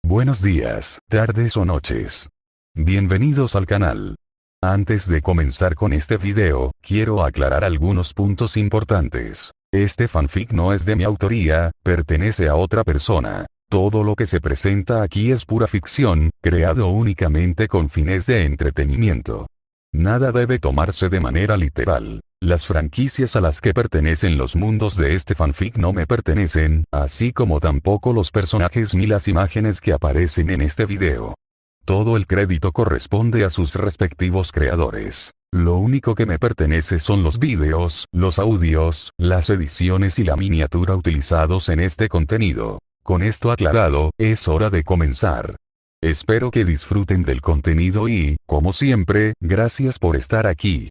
Buenos días, tardes o noches. Bienvenidos al canal. Antes de comenzar con este video, quiero aclarar algunos puntos importantes. Este fanfic no es de mi autoría, pertenece a otra persona. Todo lo que se presenta aquí es pura ficción, creado únicamente con fines de entretenimiento. Nada debe tomarse de manera literal. Las franquicias a las que pertenecen los mundos de este fanfic no me pertenecen, así como tampoco los personajes ni las imágenes que aparecen en este video. Todo el crédito corresponde a sus respectivos creadores. Lo único que me pertenece son los vídeos, los audios, las ediciones y la miniatura utilizados en este contenido. Con esto aclarado, es hora de comenzar. Espero que disfruten del contenido y, como siempre, gracias por estar aquí.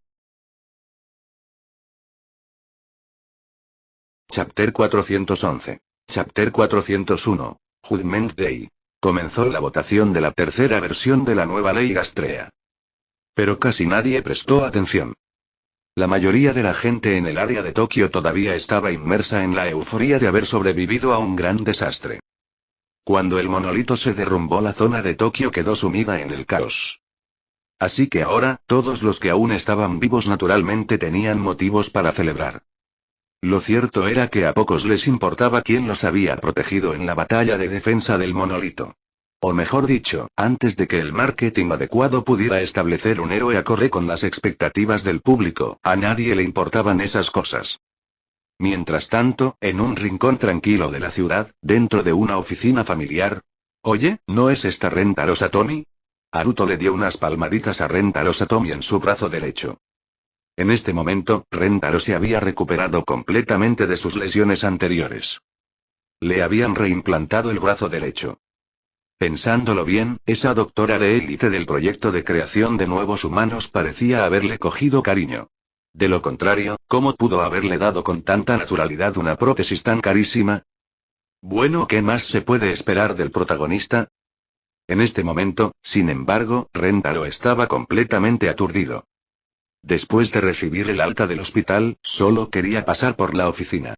Chapter 411. Chapter 401. Judgment Day. Comenzó la votación de la tercera versión de la nueva ley Gastrea. Pero casi nadie prestó atención. La mayoría de la gente en el área de Tokio todavía estaba inmersa en la euforía de haber sobrevivido a un gran desastre. Cuando el monolito se derrumbó, la zona de Tokio quedó sumida en el caos. Así que ahora, todos los que aún estaban vivos naturalmente tenían motivos para celebrar. Lo cierto era que a pocos les importaba quién los había protegido en la batalla de defensa del monolito. O mejor dicho, antes de que el marketing adecuado pudiera establecer un héroe acorde con las expectativas del público, a nadie le importaban esas cosas. Mientras tanto, en un rincón tranquilo de la ciudad, dentro de una oficina familiar... Oye, ¿no es esta Rentaro Satomi? Haruto le dio unas palmaditas a Rentaro Satomi en su brazo derecho. En este momento, Rentaro se había recuperado completamente de sus lesiones anteriores. Le habían reimplantado el brazo derecho. Pensándolo bien, esa doctora de élite del proyecto de creación de nuevos humanos parecía haberle cogido cariño. De lo contrario, ¿cómo pudo haberle dado con tanta naturalidad una prótesis tan carísima? Bueno, ¿qué más se puede esperar del protagonista? En este momento, sin embargo, Rentaro estaba completamente aturdido. Después de recibir el alta del hospital, solo quería pasar por la oficina.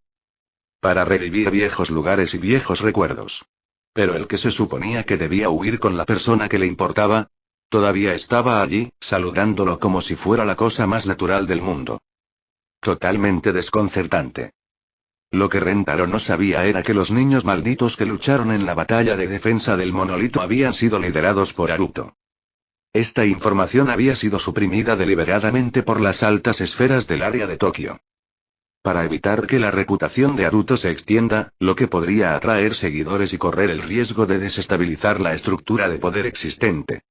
Para revivir viejos lugares y viejos recuerdos. Pero el que se suponía que debía huir con la persona que le importaba, todavía estaba allí, saludándolo como si fuera la cosa más natural del mundo. Totalmente desconcertante. Lo que Rentaro no sabía era que los niños malditos que lucharon en la batalla de defensa del monolito habían sido liderados por Haruto. Esta información había sido suprimida deliberadamente por las altas esferas del área de Tokio. Para evitar que la reputación de Haruto se extienda, lo que podría atraer seguidores y correr el riesgo de desestabilizar la estructura de poder existente.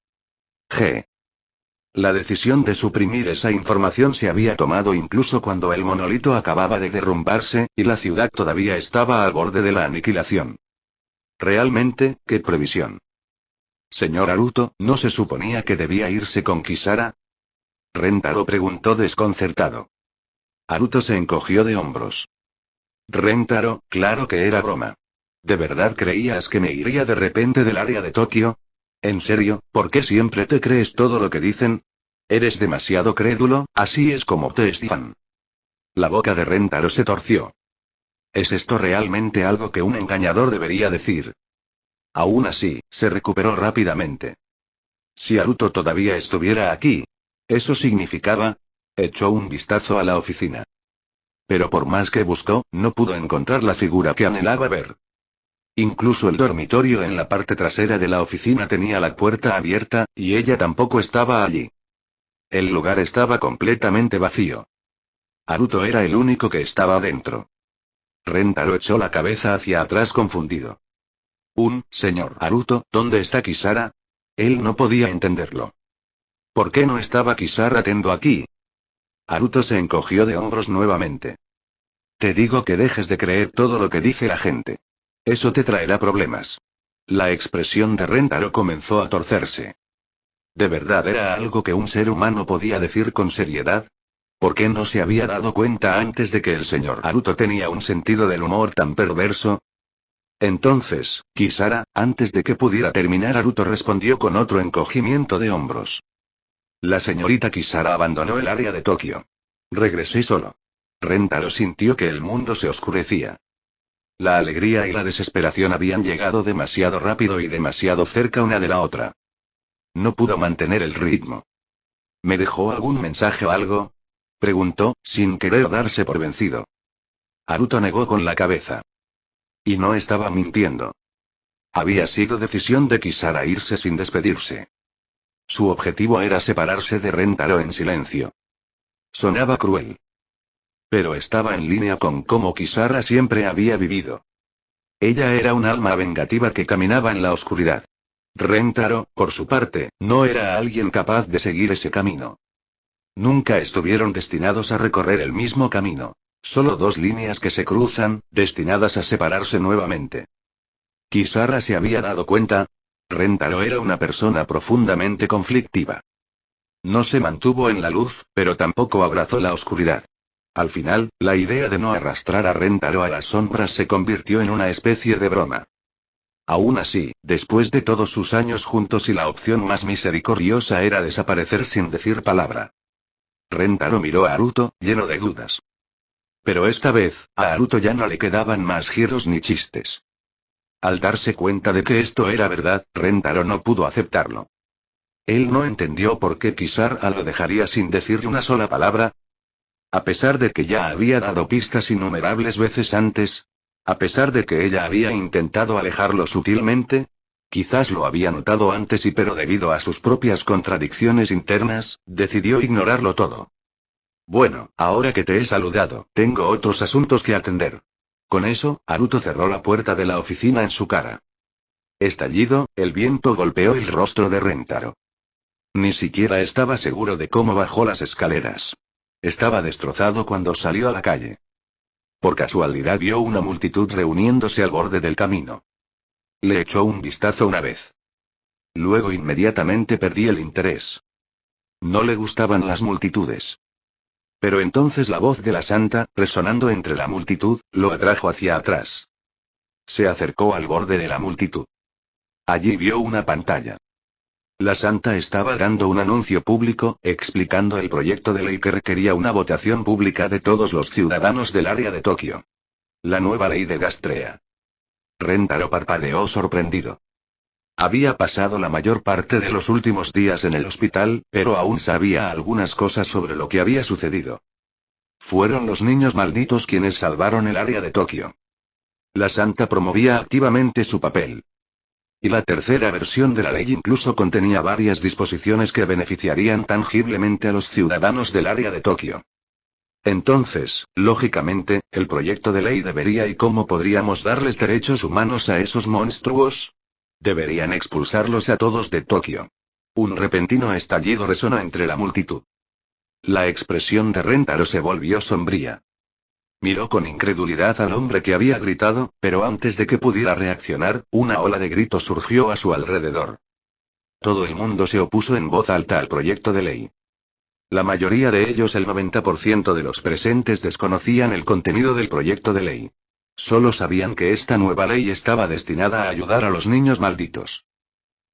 La decisión de suprimir esa información se había tomado incluso cuando el monolito acababa de derrumbarse, y la ciudad todavía estaba al borde de la aniquilación. Realmente, ¿qué previsión? Señor Haruto, ¿no se suponía que debía irse con Kisara? Rentaro preguntó desconcertado. Haruto se encogió de hombros. Rentaro, claro que era broma. ¿De verdad creías que me iría de repente del área de Tokio? ¿En serio, por qué siempre te crees todo lo que dicen? Eres demasiado crédulo, así es como te estiman. La boca de Rentaro se torció. ¿Es esto realmente algo que un engañador debería decir? Aún así, se recuperó rápidamente. Si Haruto todavía estuviera aquí, eso significaba... Echó un vistazo a la oficina. Pero por más que buscó, no pudo encontrar la figura que anhelaba ver. Incluso el dormitorio en la parte trasera de la oficina tenía la puerta abierta, y ella tampoco estaba allí. El lugar estaba completamente vacío. Haruto era el único que estaba adentro. Rentaro echó la cabeza hacia atrás confundido. Señor Haruto, ¿dónde está Kisara? Él no podía entenderlo. ¿Por qué no estaba Kisara Tendo aquí? Haruto se encogió de hombros nuevamente. Te digo que dejes de creer todo lo que dice la gente. Eso te traerá problemas. La expresión de Rentaro comenzó a torcerse. ¿De verdad era algo que un ser humano podía decir con seriedad? ¿Por qué no se había dado cuenta antes de que el señor Haruto tenía un sentido del humor tan perverso? Entonces, Kisara, antes de que pudiera terminar, Haruto respondió con otro encogimiento de hombros. La señorita Kisara abandonó el área de Tokio. Regresé solo. Rentaro sintió que el mundo se oscurecía. La alegría y la desesperación habían llegado demasiado rápido y demasiado cerca una de la otra. No pudo mantener el ritmo. ¿Me dejó algún mensaje o algo?, preguntó, sin querer darse por vencido. Haruto negó con la cabeza. Y no estaba mintiendo. Había sido decisión de Kisara irse sin despedirse. Su objetivo era separarse de Rentaro en silencio. Sonaba cruel. Pero estaba en línea con cómo Kisara siempre había vivido. Ella era un alma vengativa que caminaba en la oscuridad. Rentaro, por su parte, no era alguien capaz de seguir ese camino. Nunca estuvieron destinados a recorrer el mismo camino. Solo dos líneas que se cruzan, destinadas a separarse nuevamente. Kisara se había dado cuenta. Rentaro era una persona profundamente conflictiva. No se mantuvo en la luz, pero tampoco abrazó la oscuridad. Al final, la idea de no arrastrar a Rentaro a las sombras se convirtió en una especie de broma. Aún así, después de todos sus años juntos y la opción más misericordiosa era desaparecer sin decir palabra. Rentaro miró a Haruto, lleno de dudas. Pero esta vez, a Haruto ya no le quedaban más giros ni chistes. Al darse cuenta de que esto era verdad, Rentaro no pudo aceptarlo. Él no entendió por qué Kisara lo dejaría sin decirle una sola palabra. A pesar de que ya había dado pistas innumerables veces antes, a pesar de que ella había intentado alejarlo sutilmente, quizás lo había notado antes pero debido a sus propias contradicciones internas, decidió ignorarlo todo. Bueno, ahora que te he saludado, tengo otros asuntos que atender. Con eso, Haruto cerró la puerta de la oficina en su cara. Estallido, el viento golpeó el rostro de Rentaro. Ni siquiera estaba seguro de cómo bajó las escaleras. Estaba destrozado cuando salió a la calle. Por casualidad vio una multitud reuniéndose al borde del camino. Le echó un vistazo una vez. Luego inmediatamente perdí el interés. No le gustaban las multitudes. Pero entonces la voz de la santa, resonando entre la multitud, lo atrajo hacia atrás. Se acercó al borde de la multitud. Allí vio una pantalla. La santa estaba dando un anuncio público, explicando el proyecto de ley que requería una votación pública de todos los ciudadanos del área de Tokio. La nueva ley de Gastrea. Rentaro parpadeó sorprendido. Había pasado la mayor parte de los últimos días en el hospital, pero aún sabía algunas cosas sobre lo que había sucedido. Fueron los niños malditos quienes salvaron el área de Tokio. La santa promovía activamente su papel. Y la tercera versión de la ley incluso contenía varias disposiciones que beneficiarían tangiblemente a los ciudadanos del área de Tokio. Entonces, lógicamente, el proyecto de ley debería ¿y cómo podríamos darles derechos humanos a esos monstruos? Deberían expulsarlos a todos de Tokio. Un repentino estallido resonó entre la multitud. La expresión de Rentaro se volvió sombría. Miró con incredulidad al hombre que había gritado, pero antes de que pudiera reaccionar, una ola de gritos surgió a su alrededor. Todo el mundo se opuso en voz alta al proyecto de ley. La mayoría de ellos, el 90% de los presentes, desconocían el contenido del proyecto de ley. Solo sabían que esta nueva ley estaba destinada a ayudar a los niños malditos.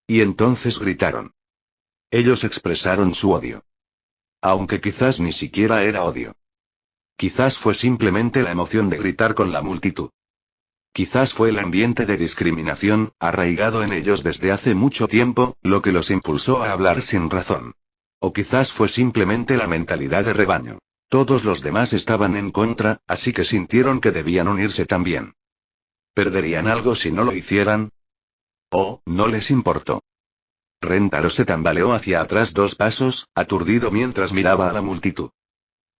Y entonces gritaron. Ellos expresaron su odio. Aunque quizás ni siquiera era odio. Quizás fue simplemente la emoción de gritar con la multitud. Quizás fue el ambiente de discriminación, arraigado en ellos desde hace mucho tiempo, lo que los impulsó a hablar sin razón. O quizás fue simplemente la mentalidad de rebaño. Todos los demás estaban en contra, así que sintieron que debían unirse también. ¿Perderían algo si no lo hicieran? Oh, no les importó. Rentaro se tambaleó hacia atrás 2 pasos, aturdido mientras miraba a la multitud.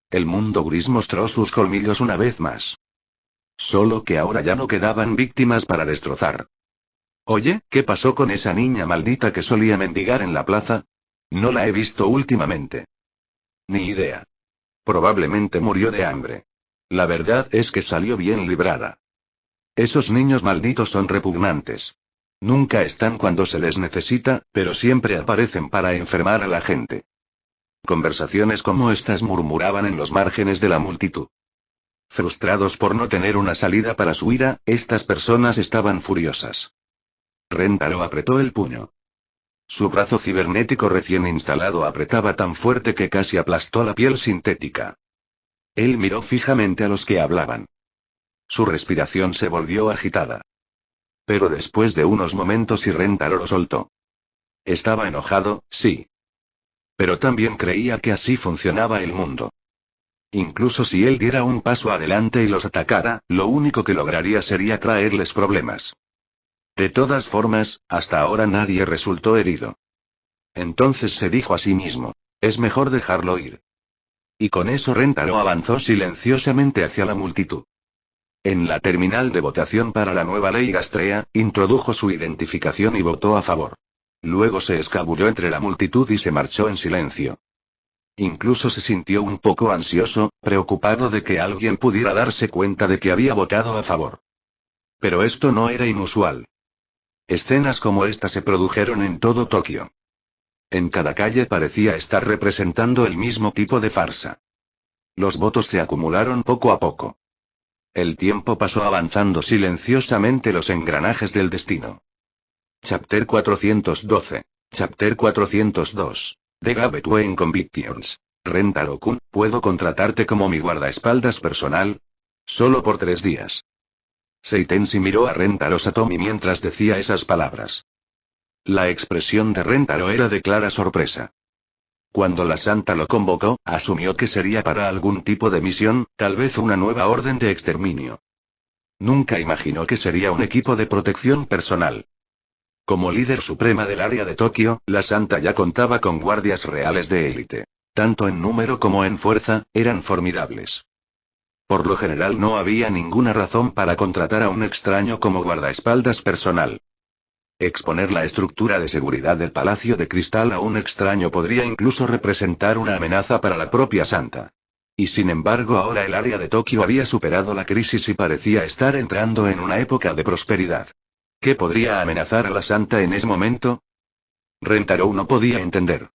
El mundo gris mostró sus colmillos una vez más. Solo que ahora ya no quedaban víctimas para destrozar. Oye, ¿qué pasó con esa niña maldita que solía mendigar en la plaza? No la he visto últimamente. Ni idea. Probablemente murió de hambre. La verdad es que salió bien librada. Esos niños malditos son repugnantes. Nunca están cuando se les necesita, pero siempre aparecen para enfermar a la gente. Conversaciones como estas murmuraban en los márgenes de la multitud. Frustrados por no tener una salida para su ira, estas personas estaban furiosas. Rentaro apretó el puño. Su brazo cibernético recién instalado apretaba tan fuerte que casi aplastó la piel sintética. Él miró fijamente a los que hablaban. Su respiración se volvió agitada. Pero después de unos momentos Rentaro lo soltó. Estaba enojado, sí. Pero también creía que así funcionaba el mundo. Incluso si él diera un paso adelante y los atacara, lo único que lograría sería traerles problemas. De todas formas, hasta ahora nadie resultó herido. Entonces se dijo a sí mismo, es mejor dejarlo ir. Y con eso Rentaro avanzó silenciosamente hacia la multitud. En la terminal de votación para la nueva ley Gastrea, introdujo su identificación y votó a favor. Luego se escabulló entre la multitud y se marchó en silencio. Incluso se sintió un poco ansioso, preocupado de que alguien pudiera darse cuenta de que había votado a favor. Pero esto no era inusual. Escenas como esta se produjeron en todo Tokio. En cada calle parecía estar representando el mismo tipo de farsa. Los votos se acumularon poco a poco. El tiempo pasó avanzando silenciosamente los engranajes del destino. Chapter 412. Chapter 402. The Gave Between Convictions. Rentaro-kun, ¿puedo contratarte como mi guardaespaldas personal? Solo por 3 días. Seitenshi miró a Rentaro Satomi mientras decía esas palabras. La expresión de Rentaro era de clara sorpresa. Cuando la santa lo convocó, asumió que sería para algún tipo de misión, tal vez una nueva orden de exterminio. Nunca imaginó que sería un equipo de protección personal. Como líder suprema del área de Tokio, la santa ya contaba con guardias reales de élite. Tanto en número como en fuerza, eran formidables. Por lo general no había ninguna razón para contratar a un extraño como guardaespaldas personal. Exponer la estructura de seguridad del Palacio de Cristal a un extraño podría incluso representar una amenaza para la propia santa. Y sin embargo ahora el área de Tokio había superado la crisis y parecía estar entrando en una época de prosperidad. ¿Qué podría amenazar a la santa en ese momento? Rentaro no podía entender.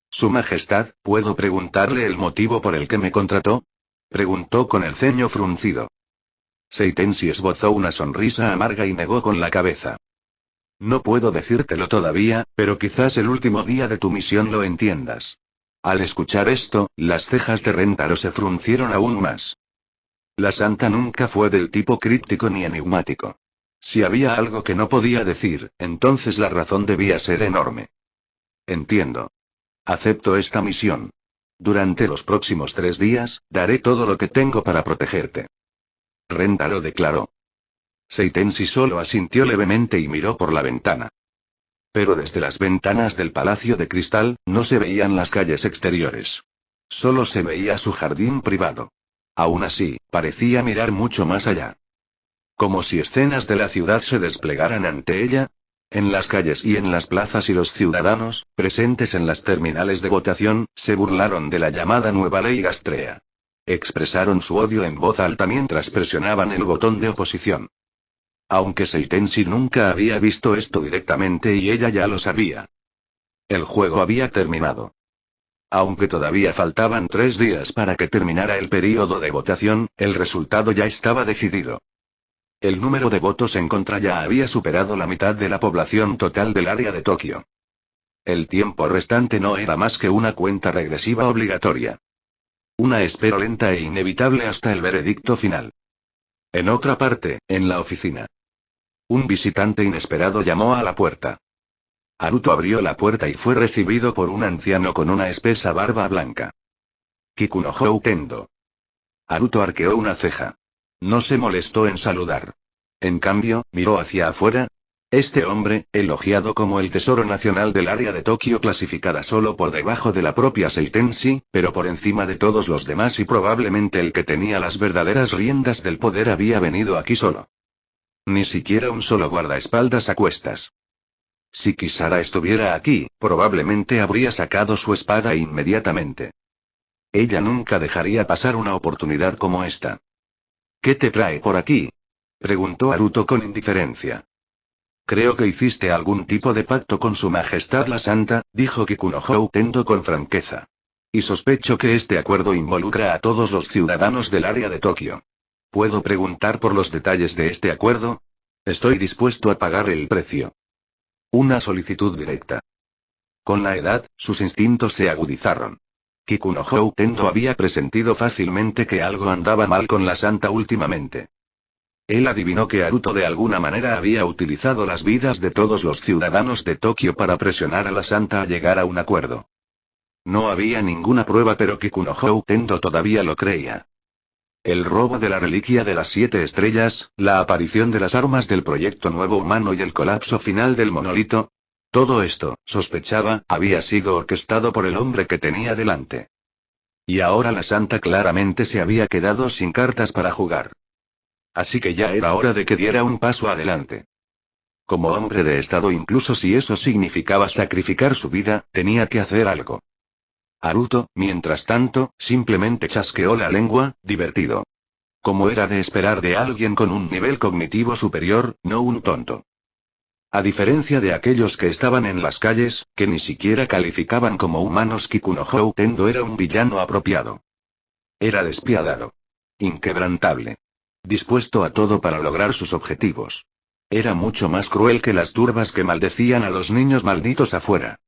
Su Majestad, ¿puedo preguntarle el motivo por el que me contrató? Preguntó con el ceño fruncido. Seitenshi esbozó una sonrisa amarga y negó con la cabeza. No puedo decírtelo todavía, pero quizás el último día de tu misión lo entiendas. Al escuchar esto, las cejas de Rentaro se fruncieron aún más. La santa nunca fue del tipo críptico ni enigmático. Si había algo que no podía decir, entonces la razón debía ser enorme. Entiendo. Acepto esta misión. Durante los próximos 3 días, daré todo lo que tengo para protegerte. Rentaro declaró. Seitenshi solo asintió levemente y miró por la ventana. Pero desde las ventanas del Palacio de Cristal, no se veían las calles exteriores. Solo se veía su jardín privado. Aún así, parecía mirar mucho más allá. Como si escenas de la ciudad se desplegaran ante ella. En las calles y en las plazas y los ciudadanos, presentes en las terminales de votación, se burlaron de la llamada nueva ley Gastrea. Expresaron su odio en voz alta mientras presionaban el botón de oposición. Aunque Seitenshi nunca había visto esto directamente y ella ya lo sabía. El juego había terminado. Aunque todavía faltaban 3 días para que terminara el período de votación, el resultado ya estaba decidido. El número de votos en contra ya había superado la mitad de la población total del área de Tokio. El tiempo restante no era más que una cuenta regresiva obligatoria. Una espera lenta e inevitable hasta el veredicto final. En otra parte, en la oficina. Un visitante inesperado llamó a la puerta. Haruto abrió la puerta y fue recibido por un anciano con una espesa barba blanca. Kikunohou Tendo. Haruto arqueó una ceja. No se molestó en saludar. En cambio, miró hacia afuera. Este hombre, elogiado como el tesoro nacional del área de Tokio clasificada solo por debajo de la propia Seitenshi, pero por encima de todos los demás y probablemente el que tenía las verdaderas riendas del poder había venido aquí solo. Ni siquiera un solo guardaespaldas a cuestas. Si Kisara estuviera aquí, probablemente habría sacado su espada inmediatamente. Ella nunca dejaría pasar una oportunidad como esta. ¿Qué te trae por aquí? Preguntó Haruto con indiferencia. Creo que hiciste algún tipo de pacto con su majestad la santa, dijo Kikunohou Tendo con franqueza. Y sospecho que este acuerdo involucra a todos los ciudadanos del área de Tokio. ¿Puedo preguntar por los detalles de este acuerdo? Estoy dispuesto a pagar el precio. Una solicitud directa. Con la edad, sus instintos se agudizaron. Kikunohou Tendo había presentido fácilmente que algo andaba mal con la santa últimamente. Él adivinó que Haruto de alguna manera había utilizado las vidas de todos los ciudadanos de Tokio para presionar a la Santa a llegar a un acuerdo. No había ninguna prueba, pero Kikunohou Tendo todavía lo creía. El robo de la reliquia de las 7 estrellas, la aparición de las armas del proyecto nuevo humano y el colapso final del monolito. Todo esto, sospechaba, había sido orquestado por el hombre que tenía delante. Y ahora la Santa claramente se había quedado sin cartas para jugar. Así que ya era hora de que diera un paso adelante. Como hombre de Estado, incluso si eso significaba sacrificar su vida, tenía que hacer algo. Haruto, mientras tanto, simplemente chasqueó la lengua, divertido. Como era de esperar de alguien con un nivel cognitivo superior, no un tonto. A diferencia de aquellos que estaban en las calles, que ni siquiera calificaban como humanos, Kikunohou Tendo era un villano apropiado. Era despiadado. Inquebrantable. Dispuesto a todo para lograr sus objetivos. Era mucho más cruel que las turbas que maldecían a los niños malditos afuera.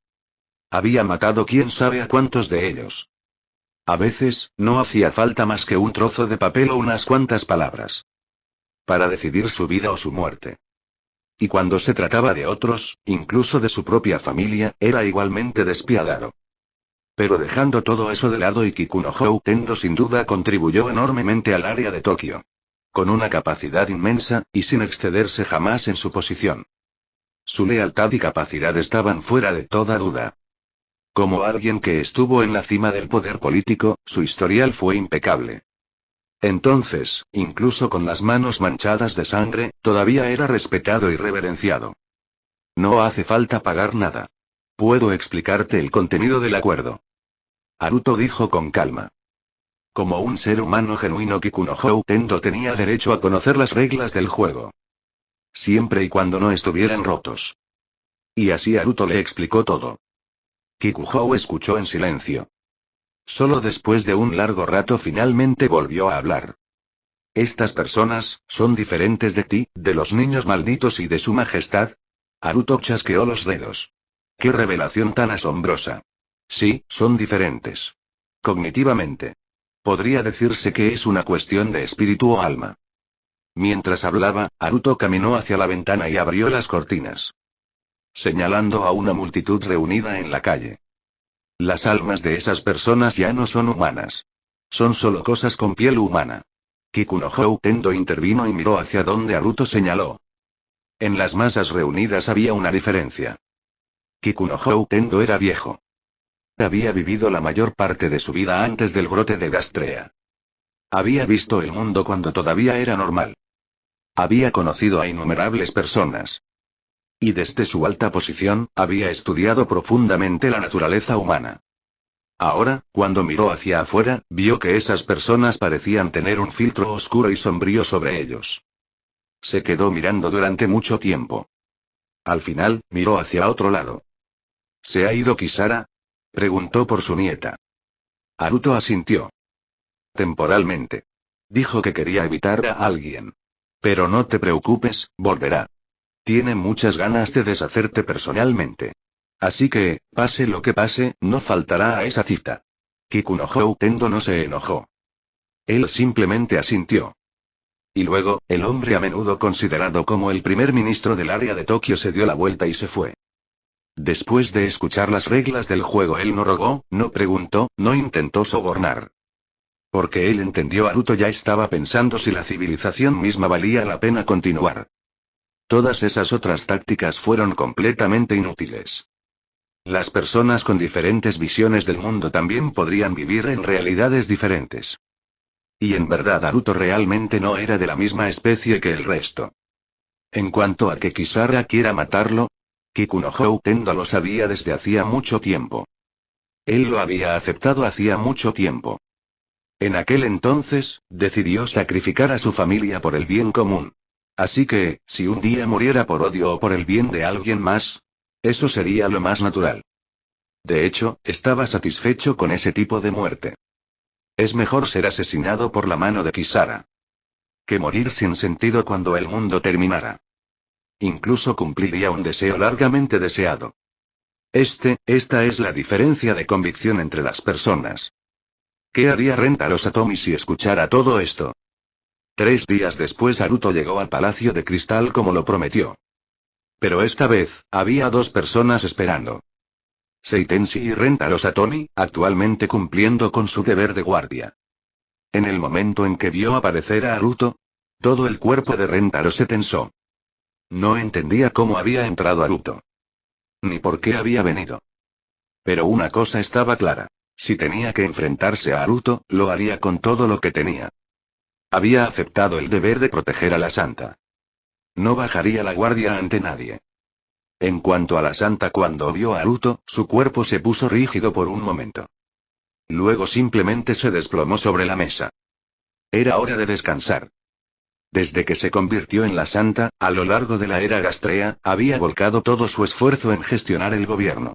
Había matado quién sabe a cuántos de ellos. A veces, no hacía falta más que un trozo de papel o unas cuantas palabras. Para decidir su vida o su muerte. Y cuando se trataba de otros, incluso de su propia familia, era igualmente despiadado. Pero dejando todo eso de lado, Kikunohou Tendo sin duda contribuyó enormemente al área de Tokio. Con una capacidad inmensa, y sin excederse jamás en su posición. Su lealtad y capacidad estaban fuera de toda duda. Como alguien que estuvo en la cima del poder político, su historial fue impecable. Entonces, incluso con las manos manchadas de sangre, todavía era respetado y reverenciado. No hace falta pagar nada. Puedo explicarte el contenido del acuerdo. Haruto dijo con calma. Como un ser humano genuino, Kikunohou Tendo tenía derecho a conocer las reglas del juego. Siempre y cuando no estuvieran rotos. Y así Haruto le explicó todo. Kikunohou escuchó en silencio. Solo después de un largo rato finalmente volvió a hablar. Estas personas, son diferentes de ti, de los niños malditos y de su majestad. Haruto chasqueó los dedos. ¡Qué revelación tan asombrosa! Sí, son diferentes. Cognitivamente. Podría decirse que es una cuestión de espíritu o alma. Mientras hablaba, Haruto caminó hacia la ventana y abrió las cortinas. Señalando a una multitud reunida en la calle. Las almas de esas personas ya no son humanas. Son solo cosas con piel humana. Kikunohou Tendo intervino y miró hacia donde Haruto señaló. En las masas reunidas había una diferencia. Kikunohou Tendo era viejo. Había vivido la mayor parte de su vida antes del brote de Gastrea. Había visto el mundo cuando todavía era normal. Había conocido a innumerables personas. Y desde su alta posición, había estudiado profundamente la naturaleza humana. Ahora, cuando miró hacia afuera, vio que esas personas parecían tener un filtro oscuro y sombrío sobre ellos. Se quedó mirando durante mucho tiempo. Al final, miró hacia otro lado. ¿Se ha ido Kisara? Preguntó por su nieta. Haruto asintió. Temporalmente. Dijo que quería evitar a alguien. Pero no te preocupes, volverá. Tiene muchas ganas de deshacerte personalmente. Así que, pase lo que pase, no faltará a esa cita. Kikunohou Tendo no se enojó. Él simplemente asintió. Y luego, el hombre a menudo considerado como el primer ministro del área de Tokio se dio la vuelta y se fue. Después de escuchar las reglas del juego, él no rogó, no preguntó, no intentó sobornar. Porque él entendió, Haruto ya estaba pensando si la civilización misma valía la pena continuar. Todas esas otras tácticas fueron completamente inútiles. Las personas con diferentes visiones del mundo también podrían vivir en realidades diferentes. Y en verdad Haruto realmente no era de la misma especie que el resto. En cuanto a que Kisara quiera matarlo, Kikunohou Tendo lo sabía desde hacía mucho tiempo. Él lo había aceptado hacía mucho tiempo. En aquel entonces, decidió sacrificar a su familia por el bien común. Así que, si un día muriera por odio o por el bien de alguien más, eso sería lo más natural. De hecho, estaba satisfecho con ese tipo de muerte. Es mejor ser asesinado por la mano de Kisara que morir sin sentido cuando el mundo terminara. Incluso cumpliría un deseo largamente deseado. Esta es la diferencia de convicción entre las personas. ¿Qué haría Rentaro Satomi si escuchara todo esto? 3 días después Naruto llegó al Palacio de Cristal como lo prometió. Pero esta vez, había 2 personas esperando. Seitenshi y Rentaro Satomi, actualmente cumpliendo con su deber de guardia. En el momento en que vio aparecer a Naruto, todo el cuerpo de Rentaro se tensó. No entendía cómo había entrado Naruto. Ni por qué había venido. Pero una cosa estaba clara. Si tenía que enfrentarse a Naruto, lo haría con todo lo que tenía. Había aceptado el deber de proteger a la Santa. No bajaría la guardia ante nadie. En cuanto a la Santa, cuando vio a Naruto, su cuerpo se puso rígido por un momento. Luego simplemente se desplomó sobre la mesa. Era hora de descansar. Desde que se convirtió en la Santa, a lo largo de la era Gastrea, había volcado todo su esfuerzo en gestionar el gobierno.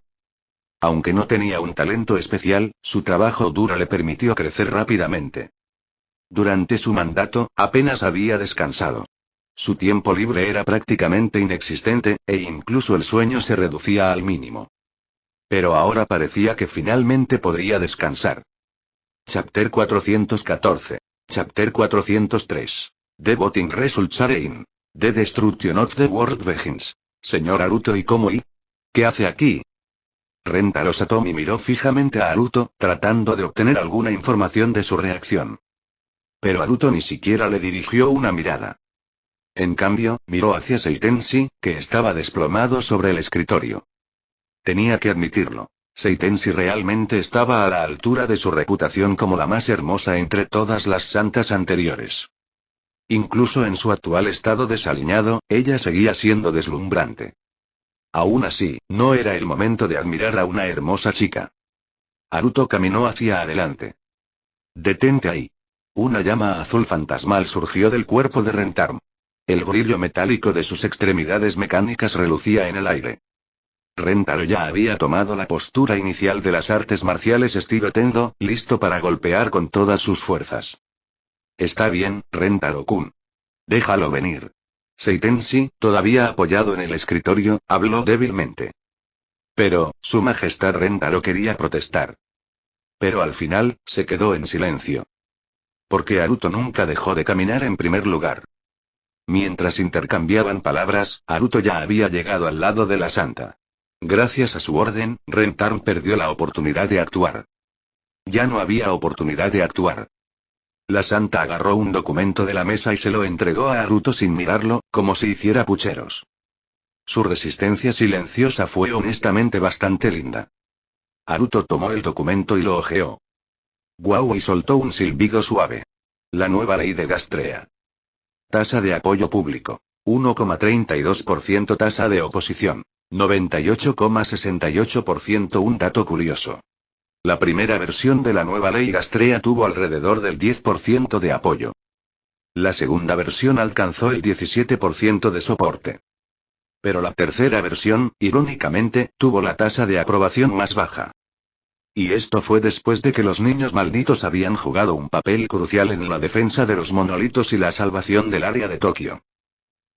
Aunque no tenía un talento especial, su trabajo duro le permitió crecer rápidamente. Durante su mandato, apenas había descansado. Su tiempo libre era prácticamente inexistente, e incluso el sueño se reducía al mínimo. Pero ahora parecía que finalmente podría descansar. Chapter 414. Chapter 403. The voting results are in. The destruction of the world begins. Señor Naruto, ¿y cómo y? ¿Qué hace aquí? Rentaro Satomi miró fijamente a Naruto, tratando de obtener alguna información de su reacción. Pero Naruto ni siquiera le dirigió una mirada. En cambio, miró hacia Seitenshi, que estaba desplomado sobre el escritorio. Tenía que admitirlo. Seitenshi realmente estaba a la altura de su reputación como la más hermosa entre todas las santas anteriores. Incluso en su actual estado desaliñado, ella seguía siendo deslumbrante. Aún así, no era el momento de admirar a una hermosa chica. Naruto caminó hacia adelante. «Detente ahí». Una llama azul fantasmal surgió del cuerpo de Rentaro. El brillo metálico de sus extremidades mecánicas relucía en el aire. Rentaro ya había tomado la postura inicial de las artes marciales estilo Tendo, listo para golpear con todas sus fuerzas. «Está bien, Rentaro-kun. Déjalo venir». Seitenshi, todavía apoyado en el escritorio, habló débilmente. Pero, Su Majestad Rentaro quería protestar. Pero al final, se quedó en silencio. Porque Naruto nunca dejó de caminar en primer lugar. Mientras intercambiaban palabras, Naruto ya había llegado al lado de la Santa. Gracias a su orden, Rentaro perdió la oportunidad de actuar. Ya no había oportunidad de actuar. La Santa agarró un documento de la mesa y se lo entregó a Naruto sin mirarlo, como si hiciera pucheros. Su resistencia silenciosa fue honestamente bastante linda. Naruto tomó el documento y lo hojeó. Guau, y soltó un silbido suave. La nueva ley de Gastrea. Tasa de apoyo público. 1,32%. Tasa de oposición. 98,68%. Un dato curioso. La primera versión de la nueva ley Gastrea tuvo alrededor del 10% de apoyo. La segunda versión alcanzó el 17% de soporte. Pero la tercera versión, irónicamente, tuvo la tasa de aprobación más baja. Y esto fue después de que los niños malditos habían jugado un papel crucial en la defensa de los monolitos y la salvación del área de Tokio.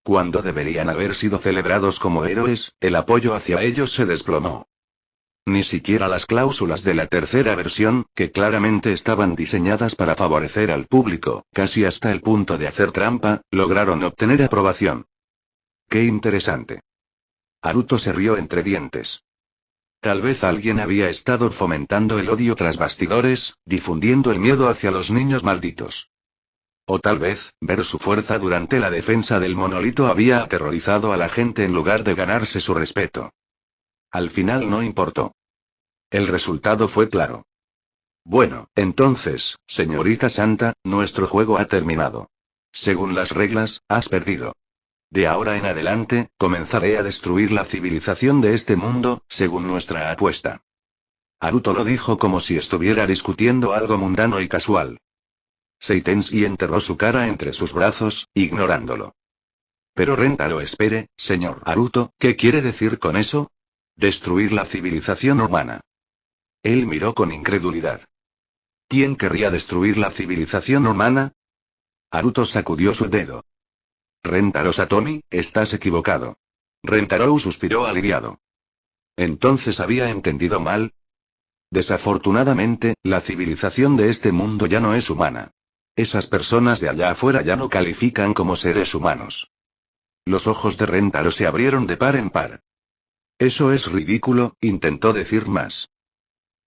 Cuando deberían haber sido celebrados como héroes, el apoyo hacia ellos se desplomó. Ni siquiera las cláusulas de la tercera versión, que claramente estaban diseñadas para favorecer al público, casi hasta el punto de hacer trampa, lograron obtener aprobación. ¡Qué interesante! Naruto se rió entre dientes. Tal vez alguien había estado fomentando el odio tras bastidores, difundiendo el miedo hacia los niños malditos. O tal vez, ver su fuerza durante la defensa del monolito había aterrorizado a la gente en lugar de ganarse su respeto. Al final no importó. El resultado fue claro. Bueno, entonces, señorita Santa, nuestro juego ha terminado. Según las reglas, has perdido. De ahora en adelante, comenzaré a destruir la civilización de este mundo, según nuestra apuesta. Naruto lo dijo como si estuviera discutiendo algo mundano y casual. Seitenshi enterró su cara entre sus brazos, ignorándolo. Pero Rentaro, espere, señor Naruto, ¿qué quiere decir con eso? Destruir la civilización humana. Él miró con incredulidad. ¿Quién querría destruir la civilización humana? Naruto sacudió su dedo. Rentaro Satomi, estás equivocado. Rentaro suspiró aliviado. ¿Entonces había entendido mal? Desafortunadamente, la civilización de este mundo ya no es humana. Esas personas de allá afuera ya no califican como seres humanos. Los ojos de Rentaro se abrieron de par en par. Eso es ridículo, intentó decir más.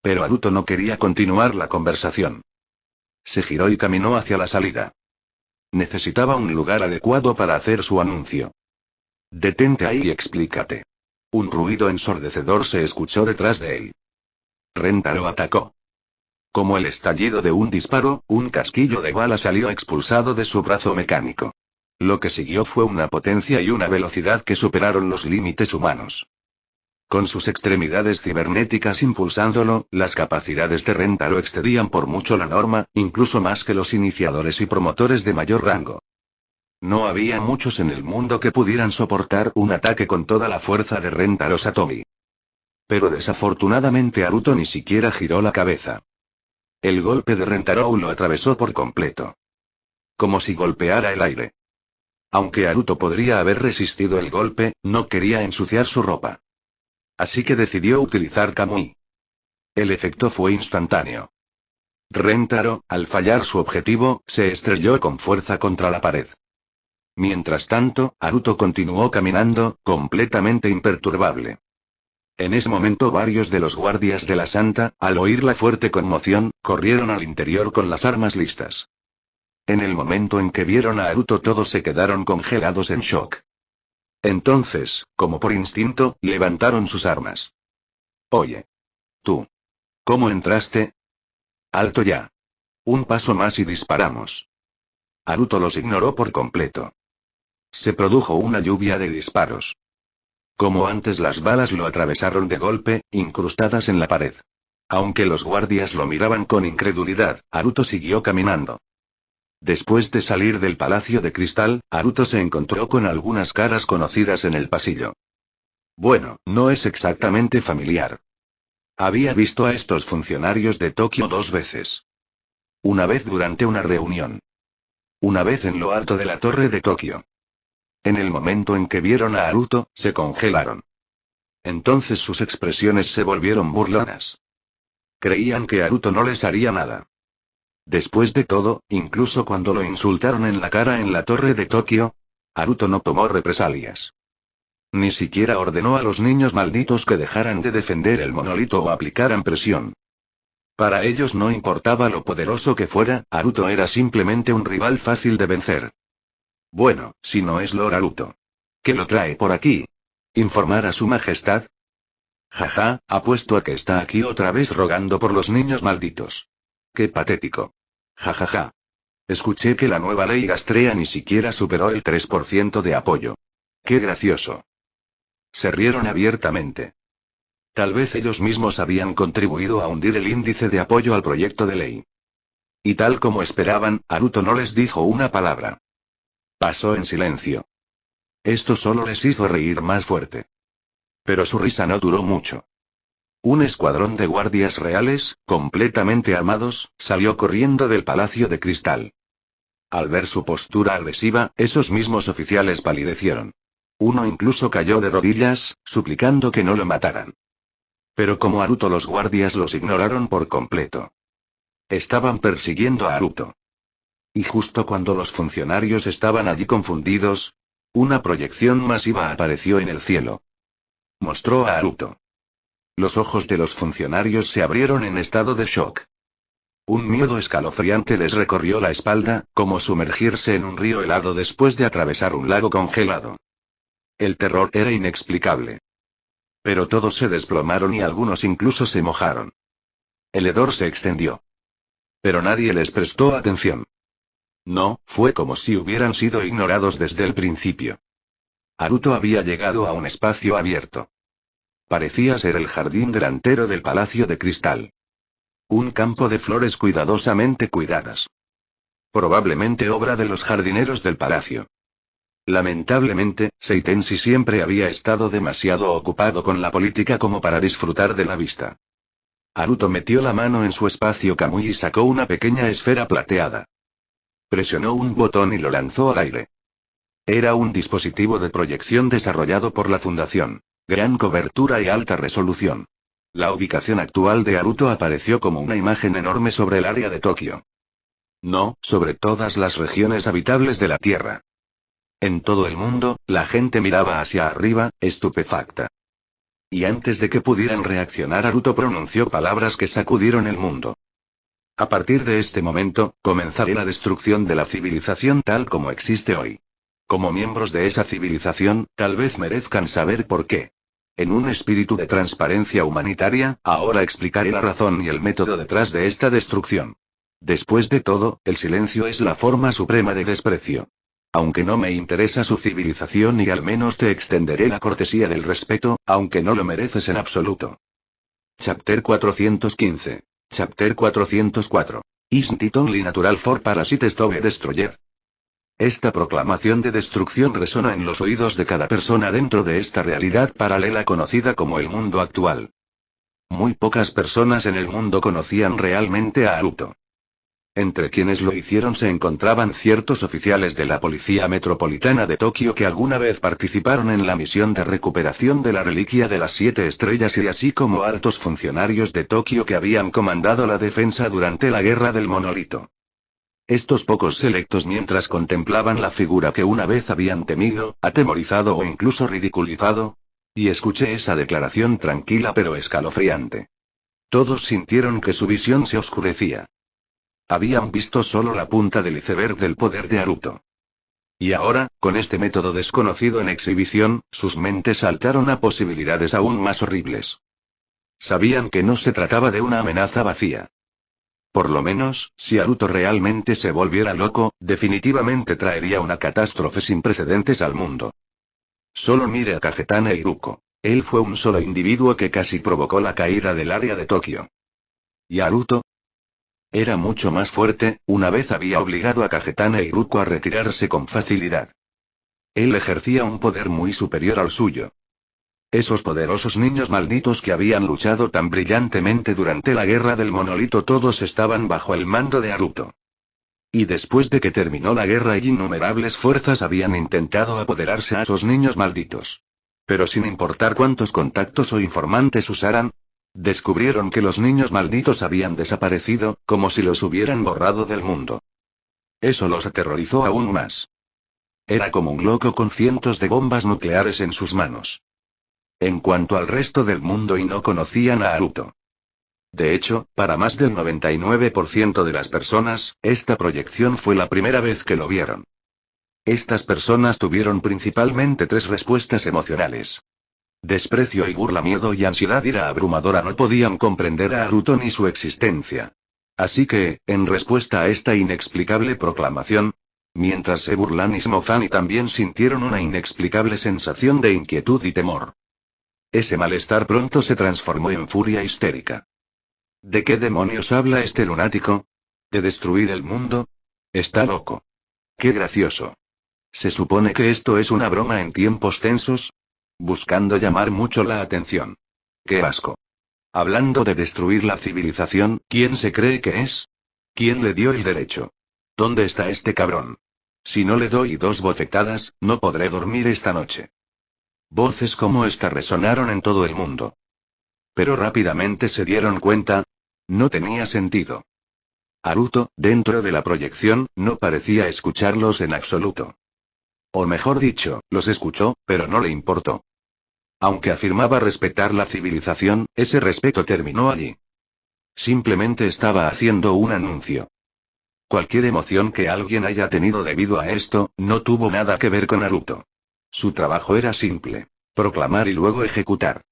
Pero Haruto no quería continuar la conversación. Se giró y caminó hacia la salida. Necesitaba un lugar adecuado para hacer su anuncio. Detente ahí y explícate. Un ruido ensordecedor se escuchó detrás de él. Rentaro atacó. Como el estallido de un disparo, un casquillo de bala salió expulsado de su brazo mecánico. Lo que siguió fue una potencia y una velocidad que superaron los límites humanos. Con sus extremidades cibernéticas impulsándolo, las capacidades de Rentaro excedían por mucho la norma, incluso más que los iniciadores y promotores de mayor rango. No había muchos en el mundo que pudieran soportar un ataque con toda la fuerza de Rentaro Satomi. Pero desafortunadamente Haruto ni siquiera giró la cabeza. El golpe de Rentaro lo atravesó por completo. Como si golpeara el aire. Aunque Haruto podría haber resistido el golpe, no quería ensuciar su ropa. Así que decidió utilizar Kamui. El efecto fue instantáneo. Rentaro, al fallar su objetivo, se estrelló con fuerza contra la pared. Mientras tanto, Haruto continuó caminando, completamente imperturbable. En ese momento varios de los guardias de la Santa, al oír la fuerte conmoción, corrieron al interior con las armas listas. En el momento en que vieron a Haruto todos se quedaron congelados en shock. Entonces, como por instinto, levantaron sus armas. Oye. Tú. ¿Cómo entraste? Alto ya. Un paso más y disparamos. Haruto los ignoró por completo. Se produjo una lluvia de disparos. Como antes las balas lo atravesaron de golpe, incrustadas en la pared. Aunque los guardias lo miraban con incredulidad, Haruto siguió caminando. Después de salir del Palacio de Cristal, Haruto se encontró con algunas caras conocidas en el pasillo. Bueno, no es exactamente familiar. Había visto a estos funcionarios de Tokio 2 veces. Una vez durante una reunión. Una vez en lo alto de la torre de Tokio. En el momento en que vieron a Haruto, se congelaron. Entonces sus expresiones se volvieron burlonas. Creían que Haruto no les haría nada. Después de todo, incluso cuando lo insultaron en la cara en la torre de Tokio, Haruto no tomó represalias. Ni siquiera ordenó a los niños malditos que dejaran de defender el monolito o aplicaran presión. Para ellos no importaba lo poderoso que fuera, Haruto era simplemente un rival fácil de vencer. Bueno, si no es Lord Haruto. ¿Qué lo trae por aquí? ¿Informar a su majestad? Jaja, apuesto a que está aquí otra vez rogando por los niños malditos. Qué patético. Jajaja. Escuché que la nueva ley Gastrea ni siquiera superó el 3% de apoyo. Qué gracioso. Se rieron abiertamente. Tal vez ellos mismos habían contribuido a hundir el índice de apoyo al proyecto de ley. Y tal como esperaban, Haruto no les dijo una palabra. Pasó en silencio. Esto solo les hizo reír más fuerte. Pero su risa no duró mucho. Un escuadrón de guardias reales, completamente armados, salió corriendo del Palacio de Cristal. Al ver su postura agresiva, esos mismos oficiales palidecieron. Uno incluso cayó de rodillas, suplicando que no lo mataran. Pero como Haruto, los guardias los ignoraron por completo. Estaban persiguiendo a Haruto. Y justo cuando los funcionarios estaban allí confundidos, una proyección masiva apareció en el cielo. Mostró a Haruto. Los ojos de los funcionarios se abrieron en estado de shock. Un miedo escalofriante les recorrió la espalda, como sumergirse en un río helado después de atravesar un lago congelado. El terror era inexplicable. Pero todos se desplomaron y algunos incluso se mojaron. El hedor se extendió. Pero nadie les prestó atención. No, fue como si hubieran sido ignorados desde el principio. Haruto había llegado a un espacio abierto. Parecía ser el jardín delantero del Palacio de Cristal. Un campo de flores cuidadosamente cuidadas. Probablemente obra de los jardineros del palacio. Lamentablemente, Seitenshi siempre había estado demasiado ocupado con la política como para disfrutar de la vista. Haruto metió la mano en su espacio Kamui y sacó una pequeña esfera plateada. Presionó un botón y lo lanzó al aire. Era un dispositivo de proyección desarrollado por la Fundación. Gran cobertura y alta resolución. La ubicación actual de Haruto apareció como una imagen enorme sobre el área de Tokio. No, sobre todas las regiones habitables de la Tierra. En todo el mundo, la gente miraba hacia arriba, estupefacta. Y antes de que pudieran reaccionar, Naruto pronunció palabras que sacudieron el mundo. A partir de este momento, comenzaré la destrucción de la civilización tal como existe hoy. Como miembros de esa civilización, tal vez merezcan saber por qué. En un espíritu de transparencia humanitaria, ahora explicaré la razón y el método detrás de esta destrucción. Después de todo, el silencio es la forma suprema de desprecio. Aunque no me interesa su civilización y al menos te extenderé la cortesía del respeto, aunque no lo mereces en absoluto. Chapter 415. Chapter 404. Isn't it only natural for parasites to be destroyed? Esta proclamación de destrucción resona en los oídos de cada persona dentro de esta realidad paralela conocida como el mundo actual. Muy pocas personas en el mundo conocían realmente a Naruto. Entre quienes lo hicieron se encontraban ciertos oficiales de la Policía Metropolitana de Tokio que alguna vez participaron en la misión de recuperación de la reliquia de las 7 estrellas y así como altos funcionarios de Tokio que habían comandado la defensa durante la Guerra del Monolito. Estos pocos selectos mientras contemplaban la figura que una vez habían temido, atemorizado o incluso ridiculizado. Y escuché esa declaración tranquila pero escalofriante. Todos sintieron que su visión se oscurecía. Habían visto solo la punta del iceberg del poder de Naruto. Y ahora, con este método desconocido en exhibición, sus mentes saltaron a posibilidades aún más horribles. Sabían que no se trataba de una amenaza vacía. Por lo menos, si Naruto realmente se volviera loco, definitivamente traería una catástrofe sin precedentes al mundo. Solo mire a Kagetana Iruko. Él fue un solo individuo que casi provocó la caída del área de Tokio. ¿Y Naruto? Era mucho más fuerte, una vez había obligado a Kagetana Iruko a retirarse con facilidad. Él ejercía un poder muy superior al suyo. Esos poderosos niños malditos que habían luchado tan brillantemente durante la guerra del monolito todos estaban bajo el mando de Naruto. Y después de que terminó la guerra innumerables fuerzas habían intentado apoderarse a esos niños malditos. Pero sin importar cuántos contactos o informantes usaran, descubrieron que los niños malditos habían desaparecido, como si los hubieran borrado del mundo. Eso los aterrorizó aún más. Era como un loco con cientos de bombas nucleares en sus manos. En cuanto al resto del mundo y no conocían a Naruto. De hecho, para más del 99% de las personas, esta proyección fue la primera vez que lo vieron. Estas personas tuvieron principalmente 3 respuestas emocionales. Desprecio y burla, miedo y ansiedad. Ira abrumadora, no podían comprender a Naruto ni su existencia. Así que, en respuesta a esta inexplicable proclamación, mientras se burlan y se mofan y también sintieron una inexplicable sensación de inquietud y temor. Ese malestar pronto se transformó en furia histérica. ¿De qué demonios habla este lunático? ¿De destruir el mundo? Está loco. ¡Qué gracioso! ¿Se supone que esto es una broma en tiempos tensos? Buscando llamar mucho la atención. ¡Qué asco! Hablando de destruir la civilización, ¿quién se cree que es? ¿Quién le dio el derecho? ¿Dónde está este cabrón? Si no le doy 2 bofetadas, no podré dormir esta noche. Voces como esta resonaron en todo el mundo. Pero rápidamente se dieron cuenta. No tenía sentido. Naruto, dentro de la proyección, no parecía escucharlos en absoluto. O mejor dicho, los escuchó, pero no le importó. Aunque afirmaba respetar la civilización, ese respeto terminó allí. Simplemente estaba haciendo un anuncio. Cualquier emoción que alguien haya tenido debido a esto, no tuvo nada que ver con Naruto. Su trabajo era simple: proclamar y luego ejecutar.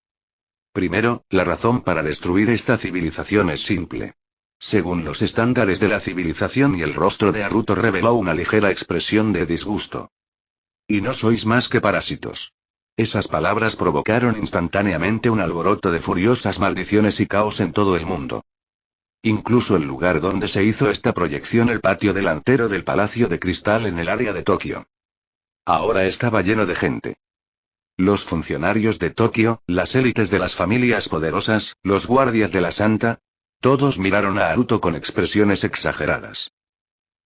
Primero, la razón para destruir esta civilización es simple. Según los estándares de la civilización, y el rostro de Naruto reveló una ligera expresión de disgusto. Y no sois más que parásitos. Esas palabras provocaron instantáneamente un alboroto de furiosas maldiciones y caos en todo el mundo. Incluso el lugar donde se hizo esta proyección, el patio delantero del Palacio de Cristal en el área de Tokio, ahora estaba lleno de gente. Los funcionarios de Tokio, las élites de las familias poderosas, los guardias de la Santa, todos miraron a Naruto con expresiones exageradas.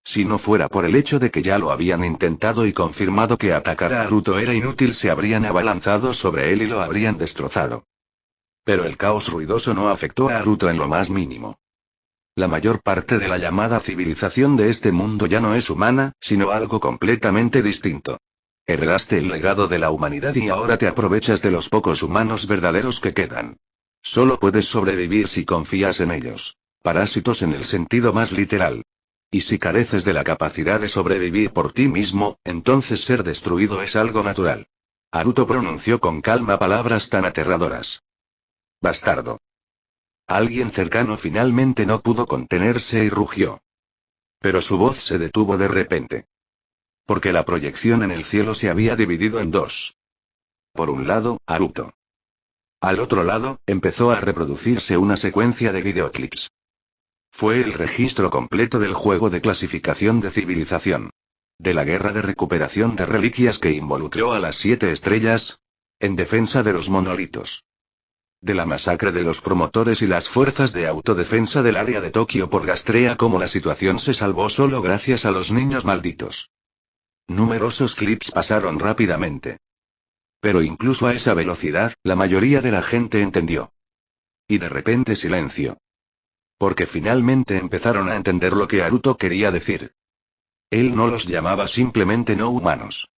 Si no fuera por el hecho de que ya lo habían intentado y confirmado que atacar a Naruto era inútil, se habrían abalanzado sobre él y lo habrían destrozado. Pero el caos ruidoso no afectó a Naruto en lo más mínimo. La mayor parte de la llamada civilización de este mundo ya no es humana, sino algo completamente distinto. Heredaste el legado de la humanidad y ahora te aprovechas de los pocos humanos verdaderos que quedan. Solo puedes sobrevivir si confías en ellos. Parásitos en el sentido más literal. Y si careces de la capacidad de sobrevivir por ti mismo, entonces ser destruido es algo natural. Haruto pronunció con calma palabras tan aterradoras. Bastardo. Alguien cercano finalmente no pudo contenerse y rugió. Pero su voz se detuvo de repente. Porque la proyección en el cielo se había dividido en dos. Por un lado, Haruto. Al otro lado, empezó a reproducirse una secuencia de videoclips. Fue el registro completo del juego de clasificación de civilización. De la guerra de recuperación de reliquias que involucró a las 7 estrellas. En defensa de los monolitos. De la masacre de los promotores y las fuerzas de autodefensa del área de Tokio por Gastrea, como la situación se salvó solo gracias a los niños malditos. Numerosos clips pasaron rápidamente. Pero incluso a esa velocidad, la mayoría de la gente entendió. Y de repente silencio. Porque finalmente empezaron a entender lo que Haruto quería decir. Él no los llamaba simplemente no humanos.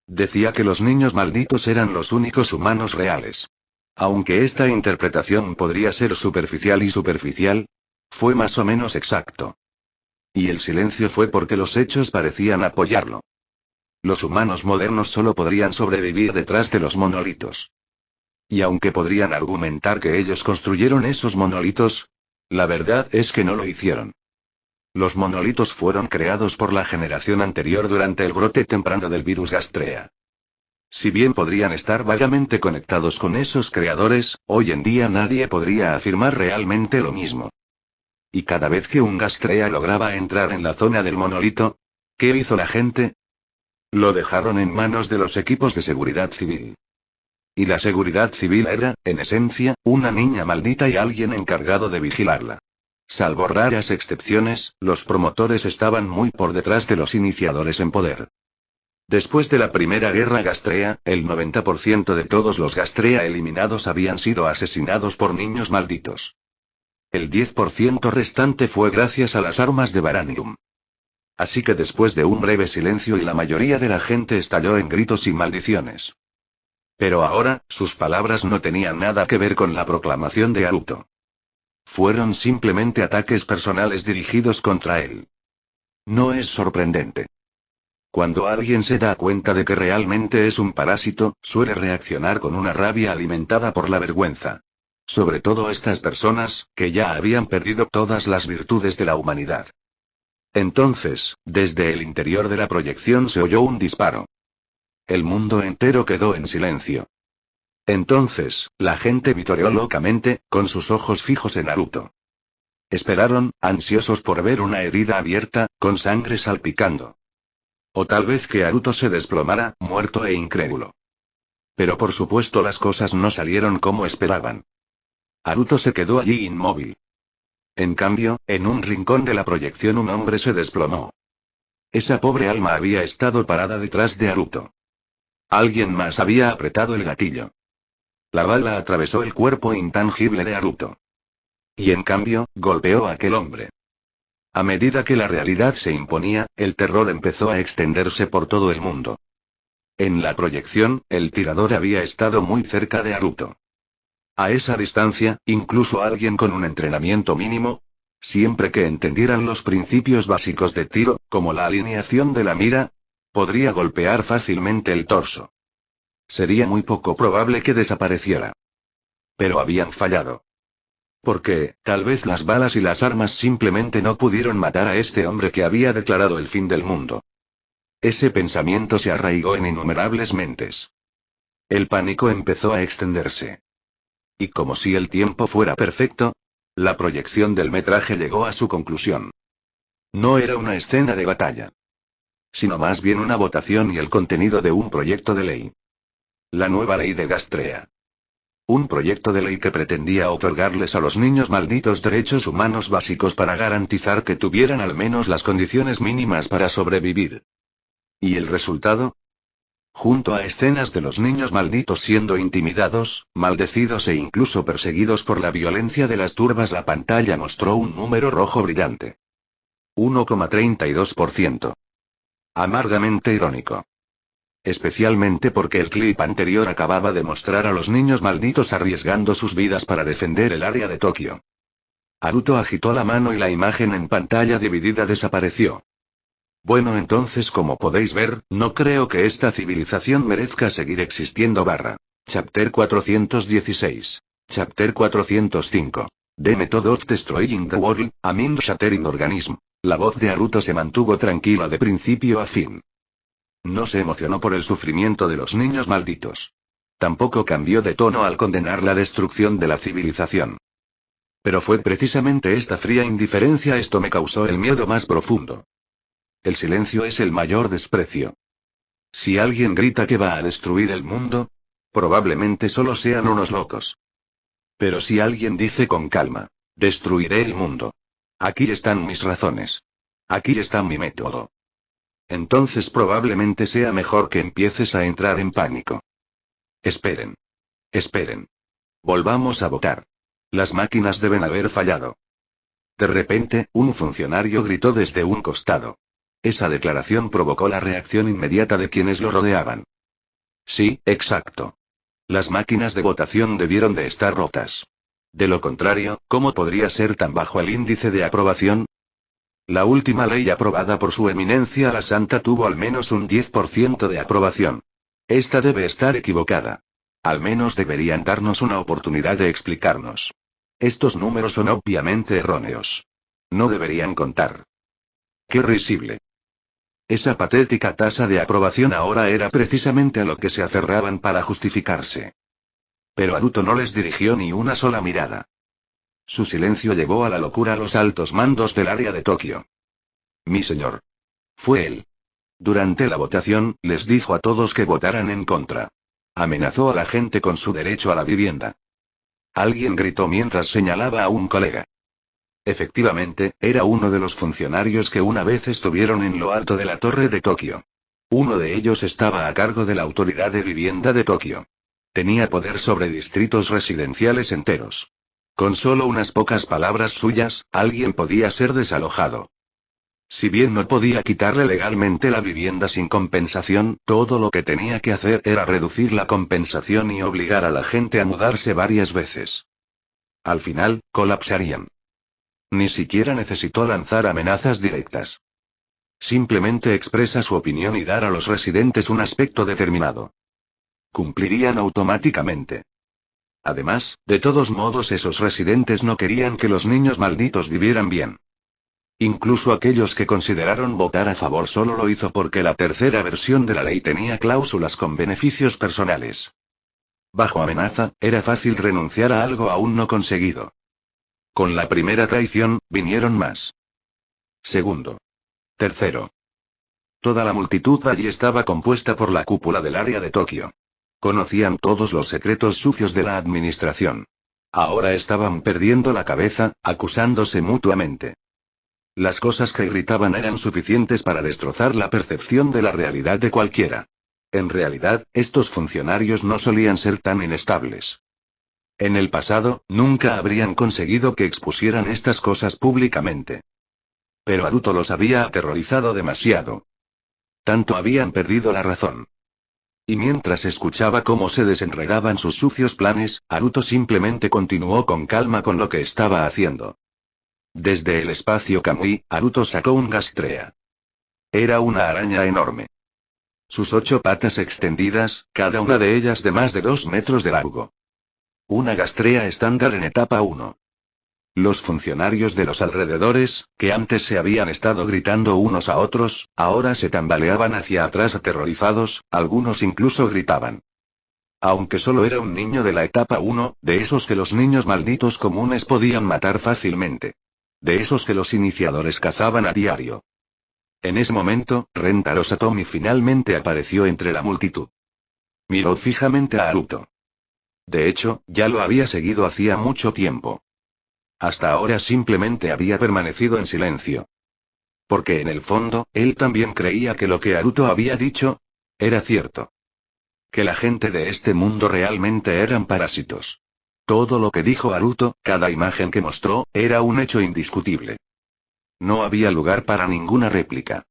Decía que los niños malditos eran los únicos humanos reales. Aunque esta interpretación podría ser superficial, fue más o menos exacto. Y el silencio fue porque los hechos parecían apoyarlo. Los humanos modernos solo podrían sobrevivir detrás de los monolitos. Y aunque podrían argumentar que ellos construyeron esos monolitos, la verdad es que no lo hicieron. Los monolitos fueron creados por la generación anterior durante el brote temprano del virus Gastrea. Si bien podrían estar vagamente conectados con esos creadores, hoy en día nadie podría afirmar realmente lo mismo. Y cada vez que un Gastrea lograba entrar en la zona del monolito, ¿qué hizo la gente? Lo dejaron en manos de los equipos de seguridad civil. Y la seguridad civil era, en esencia, una niña maldita y alguien encargado de vigilarla. Salvo raras excepciones, los promotores estaban muy por detrás de los iniciadores en poder. Después de la primera guerra Gastrea, el 90% de todos los Gastrea eliminados habían sido asesinados por niños malditos. El 10% restante fue gracias a las armas de Baranium. Así que después de un breve silencio y la mayoría de la gente estalló en gritos y maldiciones. Pero ahora, sus palabras no tenían nada que ver con la proclamación de Haruto. Fueron simplemente ataques personales dirigidos contra él. No es sorprendente. Cuando alguien se da cuenta de que realmente es un parásito, suele reaccionar con una rabia alimentada por la vergüenza. Sobre todo estas personas, que ya habían perdido todas las virtudes de la humanidad. Entonces, desde el interior de la proyección se oyó un disparo. El mundo entero quedó en silencio. Entonces, la gente vitoreó locamente, con sus ojos fijos en Naruto. Esperaron, ansiosos por ver una herida abierta, con sangre salpicando. O tal vez que Naruto se desplomara, muerto e incrédulo. Pero por supuesto las cosas no salieron como esperaban. Naruto se quedó allí inmóvil. En cambio, en un rincón de la proyección un hombre se desplomó. Esa pobre alma había estado parada detrás de Naruto. Alguien más había apretado el gatillo. La bala atravesó el cuerpo intangible de Naruto. Y en cambio, golpeó a aquel hombre. A medida que la realidad se imponía, el terror empezó a extenderse por todo el mundo. En la proyección, el tirador había estado muy cerca de Naruto. A esa distancia, incluso alguien con un entrenamiento mínimo, siempre que entendieran los principios básicos de tiro, como la alineación de la mira, podría golpear fácilmente el torso. Sería muy poco probable que desapareciera. Pero habían fallado. Porque, tal vez las balas y las armas simplemente no pudieron matar a este hombre que había declarado el fin del mundo. Ese pensamiento se arraigó en innumerables mentes. El pánico empezó a extenderse. Y como si el tiempo fuera perfecto, la proyección del metraje llegó a su conclusión. No era una escena de batalla, sino más bien una votación y el contenido de un proyecto de ley. La nueva ley de Gastrea. Un proyecto de ley que pretendía otorgarles a los niños malditos derechos humanos básicos para garantizar que tuvieran al menos las condiciones mínimas para sobrevivir. ¿Y el resultado? Junto a escenas de los niños malditos siendo intimidados, maldecidos e incluso perseguidos por la violencia de las turbas, la pantalla mostró un número rojo brillante. 1,32%. Amargamente irónico. Especialmente porque el clip anterior acababa de mostrar a los niños malditos arriesgando sus vidas para defender el área de Tokio. Haruto agitó la mano y la imagen en pantalla dividida desapareció. Bueno, entonces, como podéis ver, no creo que esta civilización merezca seguir existiendo. Chapter 416. Chapter 405. The Method of Destroying the World, a Mind-Shattering Organism. La voz de Haruto se mantuvo tranquila de principio a fin. No se emocionó por el sufrimiento de los niños malditos. Tampoco cambió de tono al condenar la destrucción de la civilización. Pero fue precisamente esta fría indiferencia esto me causó el miedo más profundo. El silencio es el mayor desprecio. Si alguien grita que va a destruir el mundo, probablemente solo sean unos locos. Pero si alguien dice con calma, destruiré el mundo. Aquí están mis razones. Aquí está mi método. Entonces probablemente sea mejor que empieces a entrar en pánico. Esperen. Esperen. Volvamos a votar. Las máquinas deben haber fallado. De repente, un funcionario gritó desde un costado. Esa declaración provocó la reacción inmediata de quienes lo rodeaban. Sí, exacto. Las máquinas de votación debieron de estar rotas. De lo contrario, ¿cómo podría ser tan bajo el índice de aprobación? La última ley aprobada por su eminencia la Santa tuvo al menos un 10% de aprobación. Esta debe estar equivocada. Al menos deberían darnos una oportunidad de explicarnos. Estos números son obviamente erróneos. No deberían contar. ¡Qué risible! Esa patética tasa de aprobación ahora era precisamente a lo que se aferraban para justificarse. Pero Haruto no les dirigió ni una sola mirada. Su silencio llevó a la locura a los altos mandos del área de Tokio. Mi señor. Fue él. Durante la votación, les dijo a todos que votaran en contra. Amenazó a la gente con su derecho a la vivienda. Alguien gritó mientras señalaba a un colega. Efectivamente, era uno de los funcionarios que una vez estuvieron en lo alto de la torre de Tokio. Uno de ellos estaba a cargo de la autoridad de vivienda de Tokio. Tenía poder sobre distritos residenciales enteros. Con solo unas pocas palabras suyas, alguien podía ser desalojado. Si bien no podía quitarle legalmente la vivienda sin compensación, todo lo que tenía que hacer era reducir la compensación y obligar a la gente a mudarse varias veces. Al final, colapsarían. Ni siquiera necesitó lanzar amenazas directas. Simplemente expresa su opinión y dar a los residentes un aspecto determinado. Cumplirían automáticamente. Además, de todos modos esos residentes no querían que los niños malditos vivieran bien. Incluso aquellos que consideraron votar a favor solo lo hizo porque la tercera versión de la ley tenía cláusulas con beneficios personales. Bajo amenaza, era fácil renunciar a algo aún no conseguido. Con la primera traición, vinieron más. Segundo. Tercero. Toda la multitud allí estaba compuesta por la cúpula del área de Tokio. Conocían todos los secretos sucios de la administración. Ahora estaban perdiendo la cabeza, acusándose mutuamente. Las cosas que gritaban eran suficientes para destrozar la percepción de la realidad de cualquiera. En realidad, estos funcionarios no solían ser tan inestables. En el pasado, nunca habrían conseguido que expusieran estas cosas públicamente. Pero Haruto los había aterrorizado demasiado. Tanto habían perdido la razón. Y mientras escuchaba cómo se desenredaban sus sucios planes, Haruto simplemente continuó con calma con lo que estaba haciendo. Desde el espacio Kamui, Haruto sacó un Gastrea. Era una araña enorme. Sus 8 patas extendidas, cada una de ellas de más de 2 metros de largo. Una Gastrea estándar en etapa 1. Los funcionarios de los alrededores, que antes se habían estado gritando unos a otros, ahora se tambaleaban hacia atrás aterrorizados, algunos incluso gritaban. Aunque solo era un niño de la etapa 1, de esos que los niños malditos comunes podían matar fácilmente. De esos que los iniciadores cazaban a diario. En ese momento, Rentaro Satomi finalmente apareció entre la multitud. Miró fijamente a Haruto. De hecho, ya lo había seguido hacía mucho tiempo. Hasta ahora simplemente había permanecido en silencio. Porque en el fondo, él también creía que lo que Haruto había dicho era cierto. Que la gente de este mundo realmente eran parásitos. Todo lo que dijo Haruto, cada imagen que mostró, era un hecho indiscutible. No había lugar para ninguna réplica.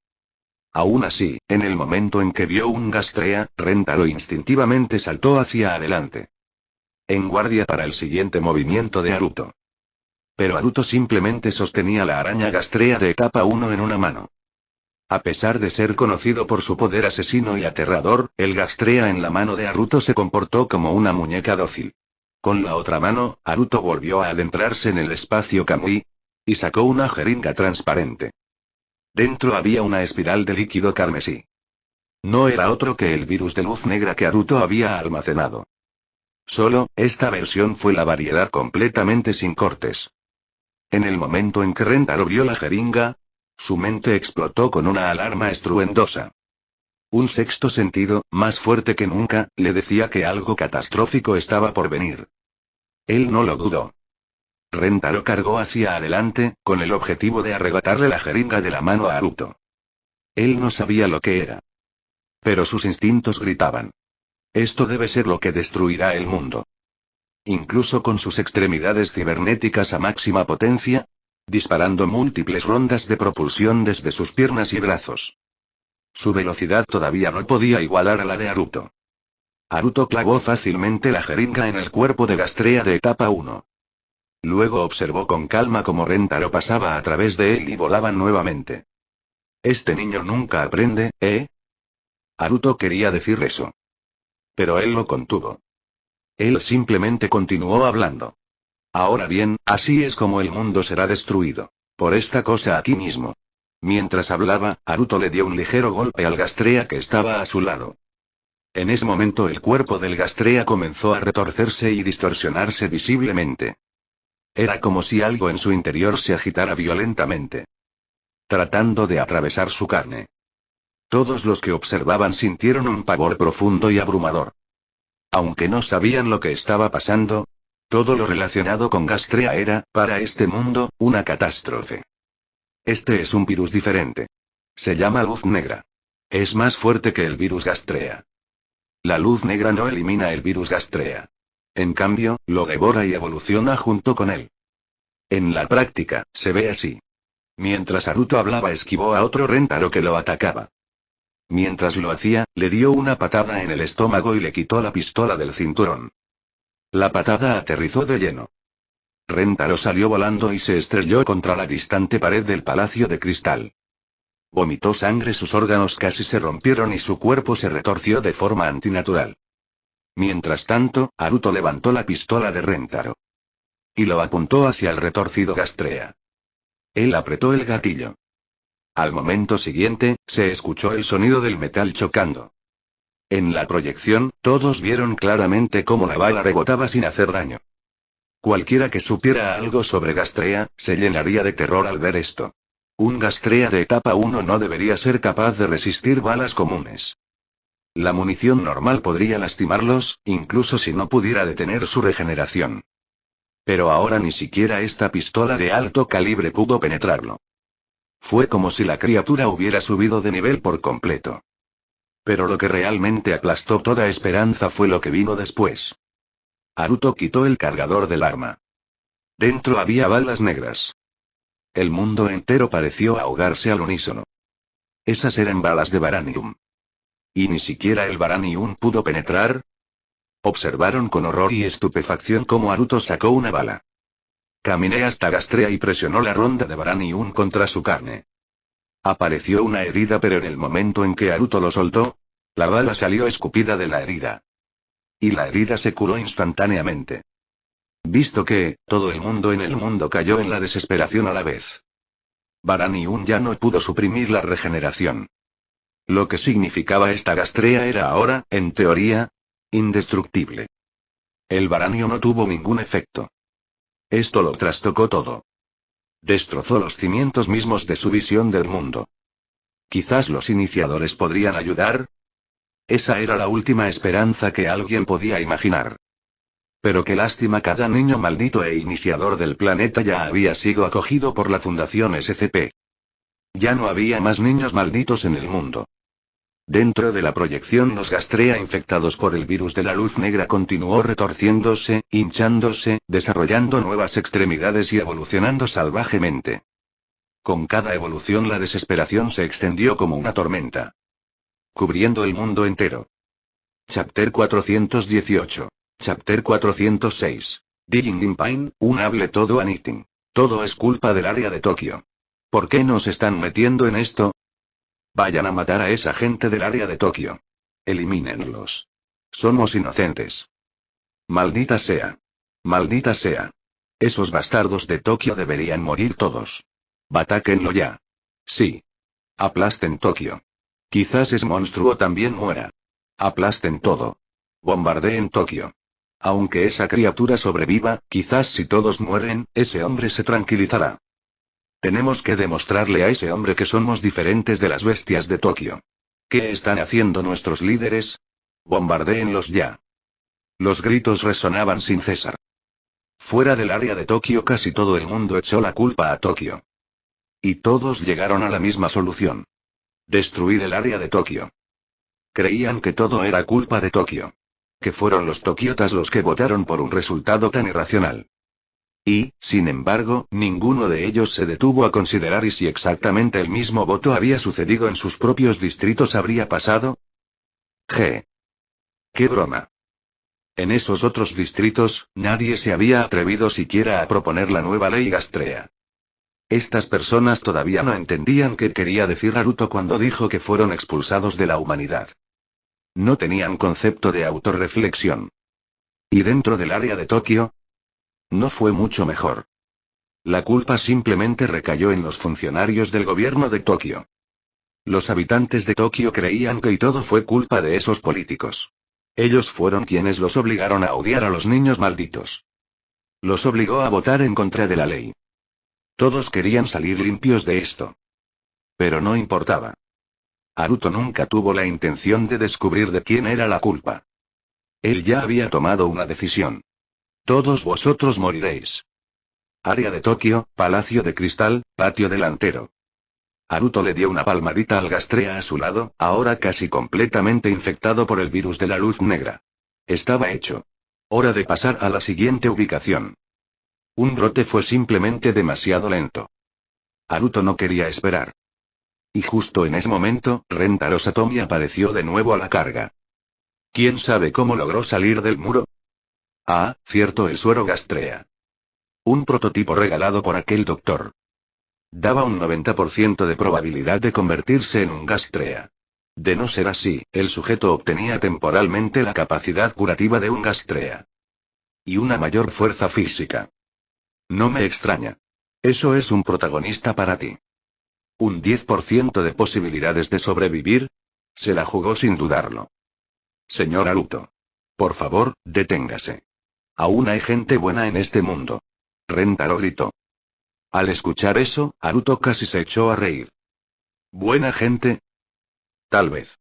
Aún así, en el momento en que vio un Gastrea, Rentaro instintivamente saltó hacia adelante. En guardia para el siguiente movimiento de Haruto. Pero Haruto simplemente sostenía la araña Gastrea de etapa 1 en una mano. A pesar de ser conocido por su poder asesino y aterrador, el Gastrea en la mano de Haruto se comportó como una muñeca dócil. Con la otra mano, Haruto volvió a adentrarse en el espacio Kamui, y sacó una jeringa transparente. Dentro había una espiral de líquido carmesí. No era otro que el virus de luz negra que Haruto había almacenado. Solo, esta versión fue la variedad completamente sin cortes. En el momento en que Rentaro vio la jeringa, su mente explotó con una alarma estruendosa. Un sexto sentido, más fuerte que nunca, le decía que algo catastrófico estaba por venir. Él no lo dudó. Rentaro cargó hacia adelante, con el objetivo de arrebatarle la jeringa de la mano a Haruto. Él no sabía lo que era. Pero sus instintos gritaban. Esto debe ser lo que destruirá el mundo. Incluso con sus extremidades cibernéticas a máxima potencia, disparando múltiples rondas de propulsión desde sus piernas y brazos. Su velocidad todavía no podía igualar a la de Haruto. Haruto clavó fácilmente la jeringa en el cuerpo de Gastrea de etapa 1. Luego observó con calma cómo Rentaro pasaba a través de él y volaban nuevamente. Este niño nunca aprende, ¿eh? Haruto quería decir eso. Pero él lo contuvo. Él simplemente continuó hablando. Ahora bien, así es como el mundo será destruido. Por esta cosa aquí mismo. Mientras hablaba, Haruto le dio un ligero golpe al Gastrea que estaba a su lado. En ese momento el cuerpo del Gastrea comenzó a retorcerse y distorsionarse visiblemente. Era como si algo en su interior se agitara violentamente, tratando de atravesar su carne. Todos los que observaban sintieron un pavor profundo y abrumador. Aunque no sabían lo que estaba pasando, todo lo relacionado con Gastrea era, para este mundo, una catástrofe. Este es un virus diferente. Se llama luz negra. Es más fuerte que el virus Gastrea. La luz negra no elimina el virus Gastrea. En cambio, lo devora y evoluciona junto con él. En la práctica, se ve así. Mientras Haruto hablaba esquivó a otro Rentaro que lo atacaba. Mientras lo hacía, le dio una patada en el estómago y le quitó la pistola del cinturón. La patada aterrizó de lleno. Rentaro salió volando y se estrelló contra la distante pared del palacio de cristal. Vomitó sangre, sus órganos casi se rompieron y su cuerpo se retorció de forma antinatural. Mientras tanto, Haruto levantó la pistola de Rentaro. Y lo apuntó hacia el retorcido Gastrea. Él apretó el gatillo. Al momento siguiente, se escuchó el sonido del metal chocando. En la proyección, todos vieron claramente cómo la bala rebotaba sin hacer daño. Cualquiera que supiera algo sobre Gastrea, se llenaría de terror al ver esto. Un Gastrea de etapa 1 no debería ser capaz de resistir balas comunes. La munición normal podría lastimarlos, incluso si no pudiera detener su regeneración. Pero ahora ni siquiera esta pistola de alto calibre pudo penetrarlo. Fue como si la criatura hubiera subido de nivel por completo. Pero lo que realmente aplastó toda esperanza fue lo que vino después. Haruto quitó el cargador del arma. Dentro había balas negras. El mundo entero pareció ahogarse al unísono. Esas eran balas de Baranium. ¿Y ni siquiera el Baranium pudo penetrar? Observaron con horror y estupefacción cómo Haruto sacó una bala. Caminé hasta Gastrea y presionó la ronda de Baranium contra su carne. Apareció una herida, pero en el momento en que Haruto lo soltó, la bala salió escupida de la herida. Y la herida se curó instantáneamente. Visto que, todo el mundo en el mundo cayó en la desesperación a la vez. Baranium ya no pudo suprimir la regeneración. Lo que significaba esta Gastrea era ahora, en teoría, indestructible. El Baranio no tuvo ningún efecto. Esto lo trastocó todo. Destrozó los cimientos mismos de su visión del mundo. Quizás los iniciadores podrían ayudar. Esa era la última esperanza que alguien podía imaginar. Pero qué lástima, cada niño maldito e iniciador del planeta ya había sido acogido por la Fundación SCP. Ya no había más niños malditos en el mundo. Dentro de la proyección los Gastrea infectados por el virus de la luz negra continuó retorciéndose, hinchándose, desarrollando nuevas extremidades y evolucionando salvajemente. Con cada evolución la desesperación se extendió como una tormenta, cubriendo el mundo entero. Chapter 418. Chapter 406. Digging in Pain, un hable todo anything. Todo es culpa del área de Tokio. ¿Por qué nos están metiendo en esto? Vayan a matar a esa gente del área de Tokio. Elimínenlos. Somos inocentes. Maldita sea. Maldita sea. Esos bastardos de Tokio deberían morir todos. Batáquenlo ya. Sí. Aplasten Tokio. Quizás ese monstruo también muera. Aplasten todo. Bombardeen Tokio. Aunque esa criatura sobreviva, quizás si todos mueren, ese hombre se tranquilizará. Tenemos que demostrarle a ese hombre que somos diferentes de las bestias de Tokio. ¿Qué están haciendo nuestros líderes? Bombardéenlos ya. Los gritos resonaban sin cesar. Fuera del área de Tokio casi todo el mundo echó la culpa a Tokio. Y todos llegaron a la misma solución. Destruir el área de Tokio. Creían que todo era culpa de Tokio. Que fueron los tokiotas los que votaron por un resultado tan irracional. Y, sin embargo, ninguno de ellos se detuvo a considerar y si exactamente el mismo voto había sucedido en sus propios distritos habría pasado. ¡Qué broma! En esos otros distritos, nadie se había atrevido siquiera a proponer la nueva ley Gastrea. Estas personas todavía no entendían qué quería decir Naruto cuando dijo que fueron expulsados de la humanidad. No tenían concepto de autorreflexión. ¿Y dentro del área de Tokio? No fue mucho mejor. La culpa simplemente recayó en los funcionarios del gobierno de Tokio. Los habitantes de Tokio creían que y todo fue culpa de esos políticos. Ellos fueron quienes los obligaron a odiar a los niños malditos. Los obligó a votar en contra de la ley. Todos querían salir limpios de esto. Pero no importaba. Naruto nunca tuvo la intención de descubrir de quién era la culpa. Él ya había tomado una decisión. Todos vosotros moriréis. Área de Tokio, Palacio de Cristal, patio delantero. Naruto le dio una palmadita al Gastrea a su lado, ahora casi completamente infectado por el virus de la luz negra. Estaba hecho. Hora de pasar a la siguiente ubicación. Un brote fue simplemente demasiado lento. Naruto no quería esperar. Y justo en ese momento, Rentaro Satomi apareció de nuevo a la carga. ¿Quién sabe cómo logró salir del muro? Ah, cierto, el suero Gastrea. Un prototipo regalado por aquel doctor. Daba un 90% de probabilidad de convertirse en un Gastrea. De no ser así, el sujeto obtenía temporalmente la capacidad curativa de un Gastrea. Y una mayor fuerza física. No me extraña. Eso es un protagonista para ti. ¿Un 10% de posibilidades de sobrevivir? Se la jugó sin dudarlo. Señor Naruto. Por favor, deténgase. Aún hay gente buena en este mundo. Rentaro gritó. Al escuchar eso, Naruto casi se echó a reír. ¿Buena gente? Tal vez.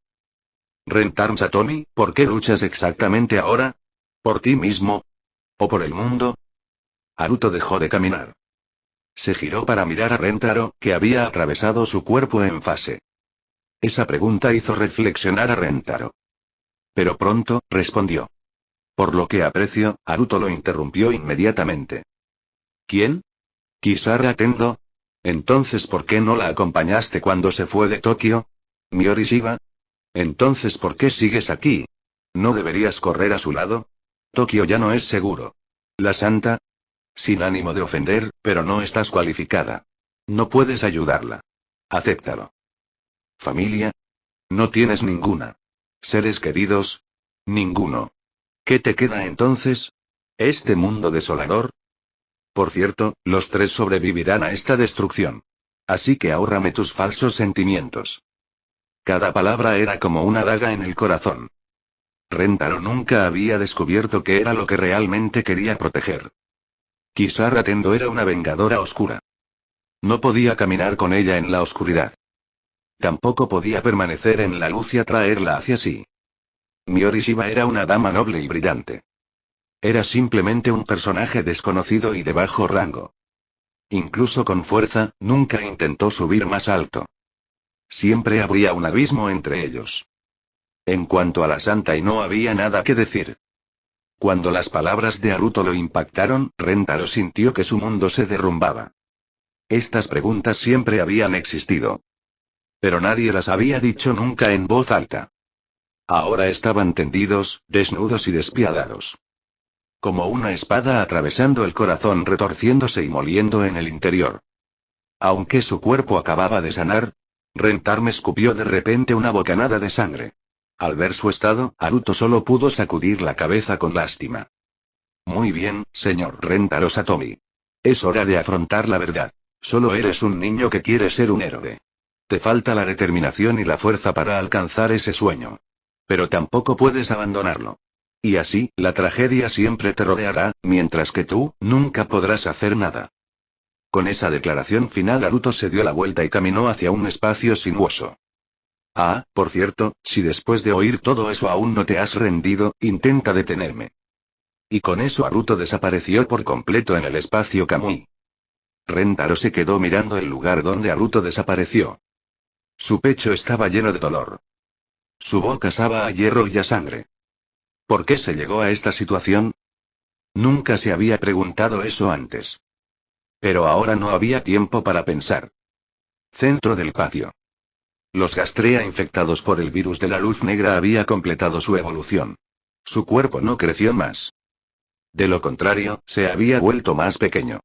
Rentaro Satomi, ¿por qué luchas exactamente ahora? ¿Por ti mismo? ¿O por el mundo? Naruto dejó de caminar. Se giró para mirar a Rentaro, que había atravesado su cuerpo en fase. Esa pregunta hizo reflexionar a Rentaro. Pero pronto, respondió. Por lo que aprecio, Naruto lo interrumpió inmediatamente. ¿Quién? ¿Kisara Tendo? Entonces ¿por qué no la acompañaste cuando se fue de Tokio? ¿Miori Shiba? Entonces ¿por qué sigues aquí? ¿No deberías correr a su lado? Tokio ya no es seguro. ¿La santa? Sin ánimo de ofender, pero no estás cualificada. No puedes ayudarla. Acéptalo. ¿Familia? No tienes ninguna. ¿Seres queridos? Ninguno. ¿Qué te queda entonces? ¿Este mundo desolador? Por cierto, los tres sobrevivirán a esta destrucción. Así que ahórrame tus falsos sentimientos. Cada palabra era como una daga en el corazón. Rentaro nunca había descubierto qué era lo que realmente quería proteger. Kisara Tendo era una vengadora oscura. No podía caminar con ella en la oscuridad. Tampoco podía permanecer en la luz y atraerla hacia sí. Miori Shiba era una dama noble y brillante. Era simplemente un personaje desconocido y de bajo rango. Incluso con fuerza, nunca intentó subir más alto. Siempre habría un abismo entre ellos. En cuanto a la santa y no había nada que decir. Cuando las palabras de Haruto lo impactaron, Rentaro sintió que su mundo se derrumbaba. Estas preguntas siempre habían existido. Pero nadie las había dicho nunca en voz alta. Ahora estaban tendidos, desnudos y despiadados. Como una espada atravesando el corazón, retorciéndose y moliendo en el interior. Aunque su cuerpo acababa de sanar, Rentaro escupió de repente una bocanada de sangre. Al ver su estado, Haruto solo pudo sacudir la cabeza con lástima. Muy bien, señor Rentaro Satomi. Es hora de afrontar la verdad. Solo eres un niño que quiere ser un héroe. Te falta la determinación y la fuerza para alcanzar ese sueño. Pero tampoco puedes abandonarlo. Y así, la tragedia siempre te rodeará, mientras que tú, nunca podrás hacer nada. Con esa declaración final, Haruto se dio la vuelta y caminó hacia un espacio sinuoso. Ah, por cierto, si después de oír todo eso aún no te has rendido, intenta detenerme. Y con eso Haruto desapareció por completo en el espacio Kamui. Rentaro se quedó mirando el lugar donde Haruto desapareció. Su pecho estaba lleno de dolor. Su boca sabía a hierro y a sangre. ¿Por qué se llegó a esta situación? Nunca se había preguntado eso antes. Pero ahora no había tiempo para pensar. Centro del patio. Los Gastrea infectados por el virus de la luz negra había completado su evolución. Su cuerpo no creció más. De lo contrario, se había vuelto más pequeño.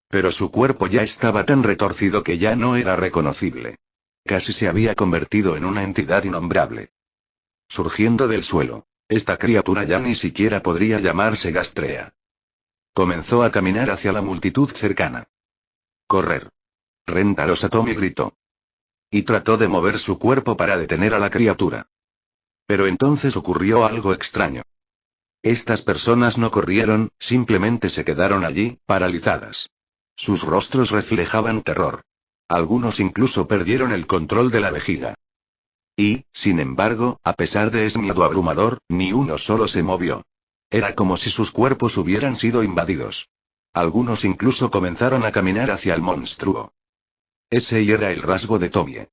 Pero su cuerpo ya estaba tan retorcido que ya no era reconocible. Casi se había convertido en una entidad innombrable. Surgiendo del suelo, esta criatura ya ni siquiera podría llamarse Gastrea. Comenzó a caminar hacia la multitud cercana. ¡Correr! Rentaro Satomi gritó. Y trató de mover su cuerpo para detener a la criatura. Pero entonces ocurrió algo extraño. Estas personas no corrieron, simplemente se quedaron allí, paralizadas. Sus rostros reflejaban terror. Algunos incluso perdieron el control de la vejiga. Y, sin embargo, a pesar de ese miedo abrumador, ni uno solo se movió. Era como si sus cuerpos hubieran sido invadidos. Algunos incluso comenzaron a caminar hacia el monstruo. Ese era el rasgo de Tomie.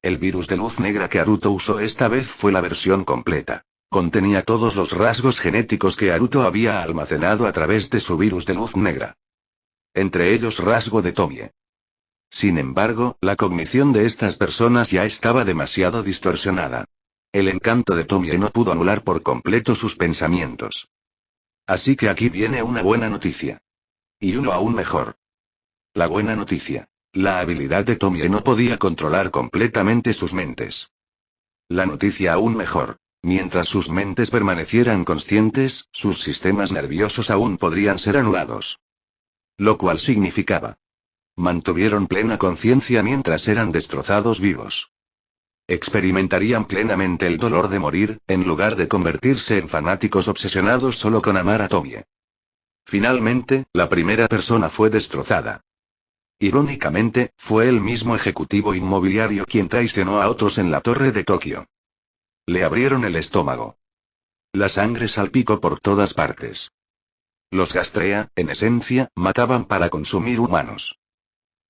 El virus de luz negra que Haruto usó esta vez fue la versión completa. Contenía todos los rasgos genéticos que Haruto había almacenado a través de su virus de luz negra. Entre ellos rasgo de Tomie. Sin embargo, la cognición de estas personas ya estaba demasiado distorsionada. El encanto de Tomie no pudo anular por completo sus pensamientos. Así que aquí viene una buena noticia. Y uno aún mejor. La buena noticia. La habilidad de Tomie no podía controlar completamente sus mentes. La noticia aún mejor. Mientras sus mentes permanecieran conscientes, sus sistemas nerviosos aún podrían ser anulados. Lo cual significaba. Mantuvieron plena conciencia mientras eran destrozados vivos. Experimentarían plenamente el dolor de morir, en lugar de convertirse en fanáticos obsesionados solo con amar a Tomie. Finalmente, la primera persona fue destrozada. Irónicamente, fue el mismo ejecutivo inmobiliario quien traicionó a otros en la torre de Tokio. Le abrieron el estómago. La sangre salpicó por todas partes. Los Gastrea, en esencia, mataban para consumir humanos.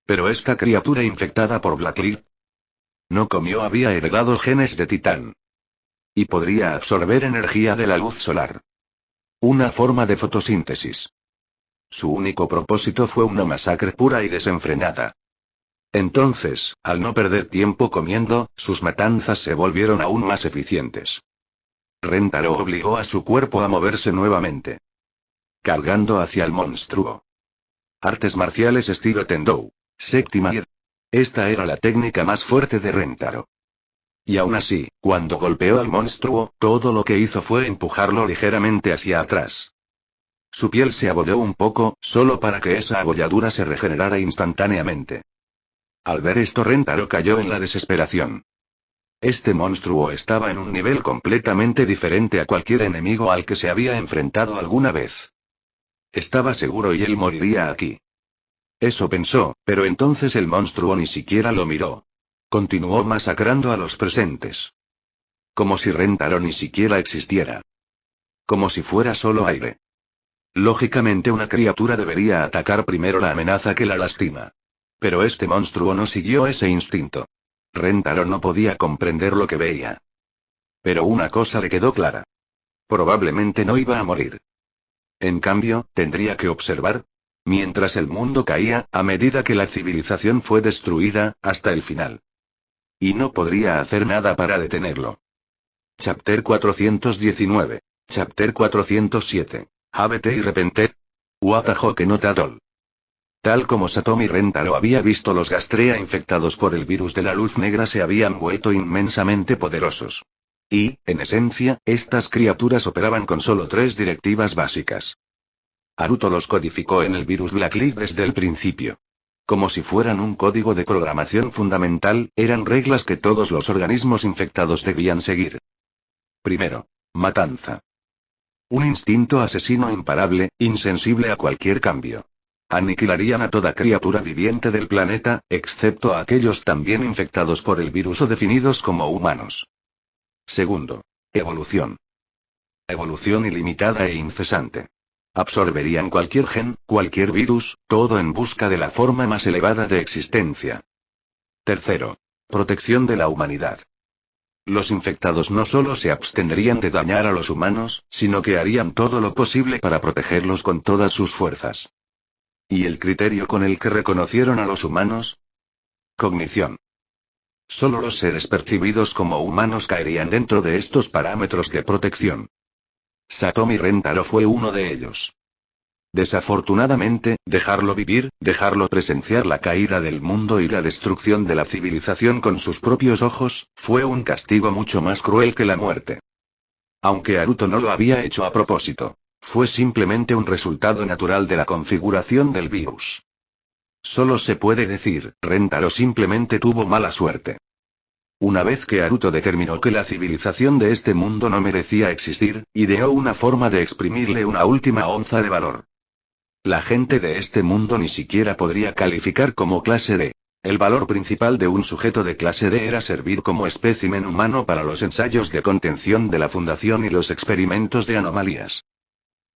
Pero esta criatura infectada por Blackleaf no comió, había heredado genes de titán. Y podría absorber energía de la luz solar. Una forma de fotosíntesis. Su único propósito fue una masacre pura y desenfrenada. Entonces, al no perder tiempo comiendo, sus matanzas se volvieron aún más eficientes. Rentaro obligó a su cuerpo a moverse nuevamente. Cargando hacia el monstruo. Artes marciales estilo Tendou. Séptima y... Esta era la técnica más fuerte de Rentaro. Y aún así, cuando golpeó al monstruo, todo lo que hizo fue empujarlo ligeramente hacia atrás. Su piel se abolló un poco, solo para que esa abolladura se regenerara instantáneamente. Al ver esto, Rentaro cayó en la desesperación. Este monstruo estaba en un nivel completamente diferente a cualquier enemigo al que se había enfrentado alguna vez. Estaba seguro y él moriría aquí. Eso pensó, pero entonces el monstruo ni siquiera lo miró. Continuó masacrando a los presentes. Como si Rentaro ni siquiera existiera. Como si fuera solo aire. Lógicamente una criatura debería atacar primero la amenaza que la lastima. Pero este monstruo no siguió ese instinto. Rentaro no podía comprender lo que veía. Pero una cosa le quedó clara. Probablemente no iba a morir. En cambio, tendría que observar. Mientras el mundo caía, a medida que la civilización fue destruida, hasta el final. Y no podría hacer nada para detenerlo. Chapter 419. Chapter 407. ABT y Repentet. Watahoke no Tadol. Tal como Satomi Rentaro había visto, los Gastrea infectados por el virus de la luz negra se habían vuelto inmensamente poderosos. Y, en esencia, estas criaturas operaban con solo 3 directivas básicas. Haruto los codificó en el virus Blackleaf desde el principio. Como si fueran un código de programación fundamental, eran reglas que todos los organismos infectados debían seguir. Primero, matanza. Un instinto asesino imparable, insensible a cualquier cambio. Aniquilarían a toda criatura viviente del planeta, excepto a aquellos también infectados por el virus o definidos como humanos. Segundo, evolución. Evolución ilimitada e incesante. Absorberían cualquier gen, cualquier virus, todo en busca de la forma más elevada de existencia. Tercero, protección de la humanidad. Los infectados no solo se abstendrían de dañar a los humanos, sino que harían todo lo posible para protegerlos con todas sus fuerzas. ¿Y el criterio con el que reconocieron a los humanos? Cognición. Solo los seres percibidos como humanos caerían dentro de estos parámetros de protección. Satomi Rentaro fue uno de ellos. Desafortunadamente, dejarlo vivir, dejarlo presenciar la caída del mundo y la destrucción de la civilización con sus propios ojos, fue un castigo mucho más cruel que la muerte. Aunque Haruto no lo había hecho a propósito, fue simplemente un resultado natural de la configuración del virus. Solo se puede decir, Rentaro simplemente tuvo mala suerte. Una vez que Haruto determinó que la civilización de este mundo no merecía existir, ideó una forma de exprimirle una última onza de valor. La gente de este mundo ni siquiera podría calificar como clase D. El valor principal de un sujeto de clase D era servir como espécimen humano para los ensayos de contención de la Fundación y los experimentos de anomalías.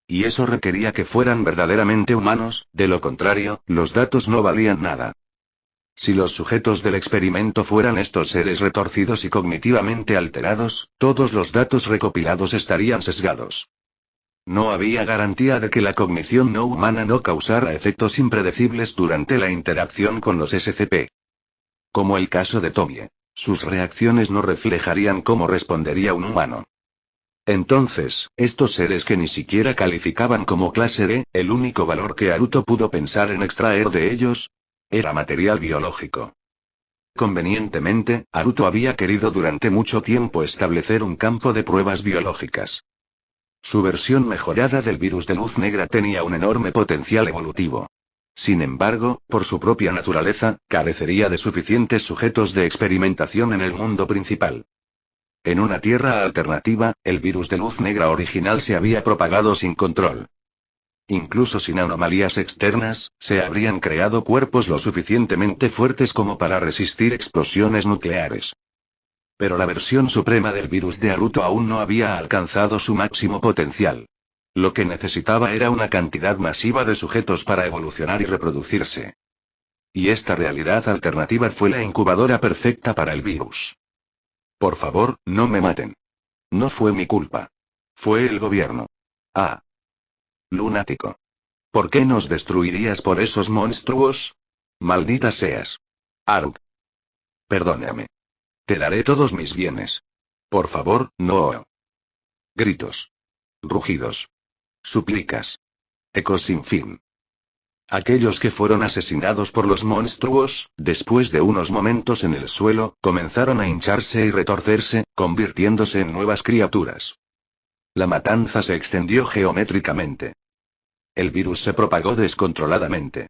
Y eso requería que fueran verdaderamente humanos, de lo contrario, los datos no valían nada. Si los sujetos del experimento fueran estos seres retorcidos y cognitivamente alterados, todos los datos recopilados estarían sesgados. No había garantía de que la cognición no humana no causara efectos impredecibles durante la interacción con los SCP. Como el caso de Tomie. Sus reacciones no reflejarían cómo respondería un humano. Entonces, estos seres que ni siquiera calificaban como clase D, el único valor que Haruto pudo pensar en extraer de ellos, era material biológico. Convenientemente, Haruto había querido durante mucho tiempo establecer un campo de pruebas biológicas. Su versión mejorada del virus de luz negra tenía un enorme potencial evolutivo. Sin embargo, por su propia naturaleza, carecería de suficientes sujetos de experimentación en el mundo principal. En una tierra alternativa, el virus de luz negra original se había propagado sin control. Incluso sin anomalías externas, se habrían creado cuerpos lo suficientemente fuertes como para resistir explosiones nucleares. Pero la versión suprema del virus de Haruto aún no había alcanzado su máximo potencial. Lo que necesitaba era una cantidad masiva de sujetos para evolucionar y reproducirse. Y esta realidad alternativa fue la incubadora perfecta para el virus. Por favor, no me maten. No fue mi culpa. Fue el gobierno. Ah. Lunático. ¿Por qué nos destruirías por esos monstruos? Maldita seas. Haruto. Perdóname. Te daré todos mis bienes. Por favor, no. Gritos. Rugidos. Súplicas. Ecos sin fin. Aquellos que fueron asesinados por los monstruos, después de unos momentos en el suelo, comenzaron a hincharse y retorcerse, convirtiéndose en nuevas criaturas. La matanza se extendió geométricamente. El virus se propagó descontroladamente.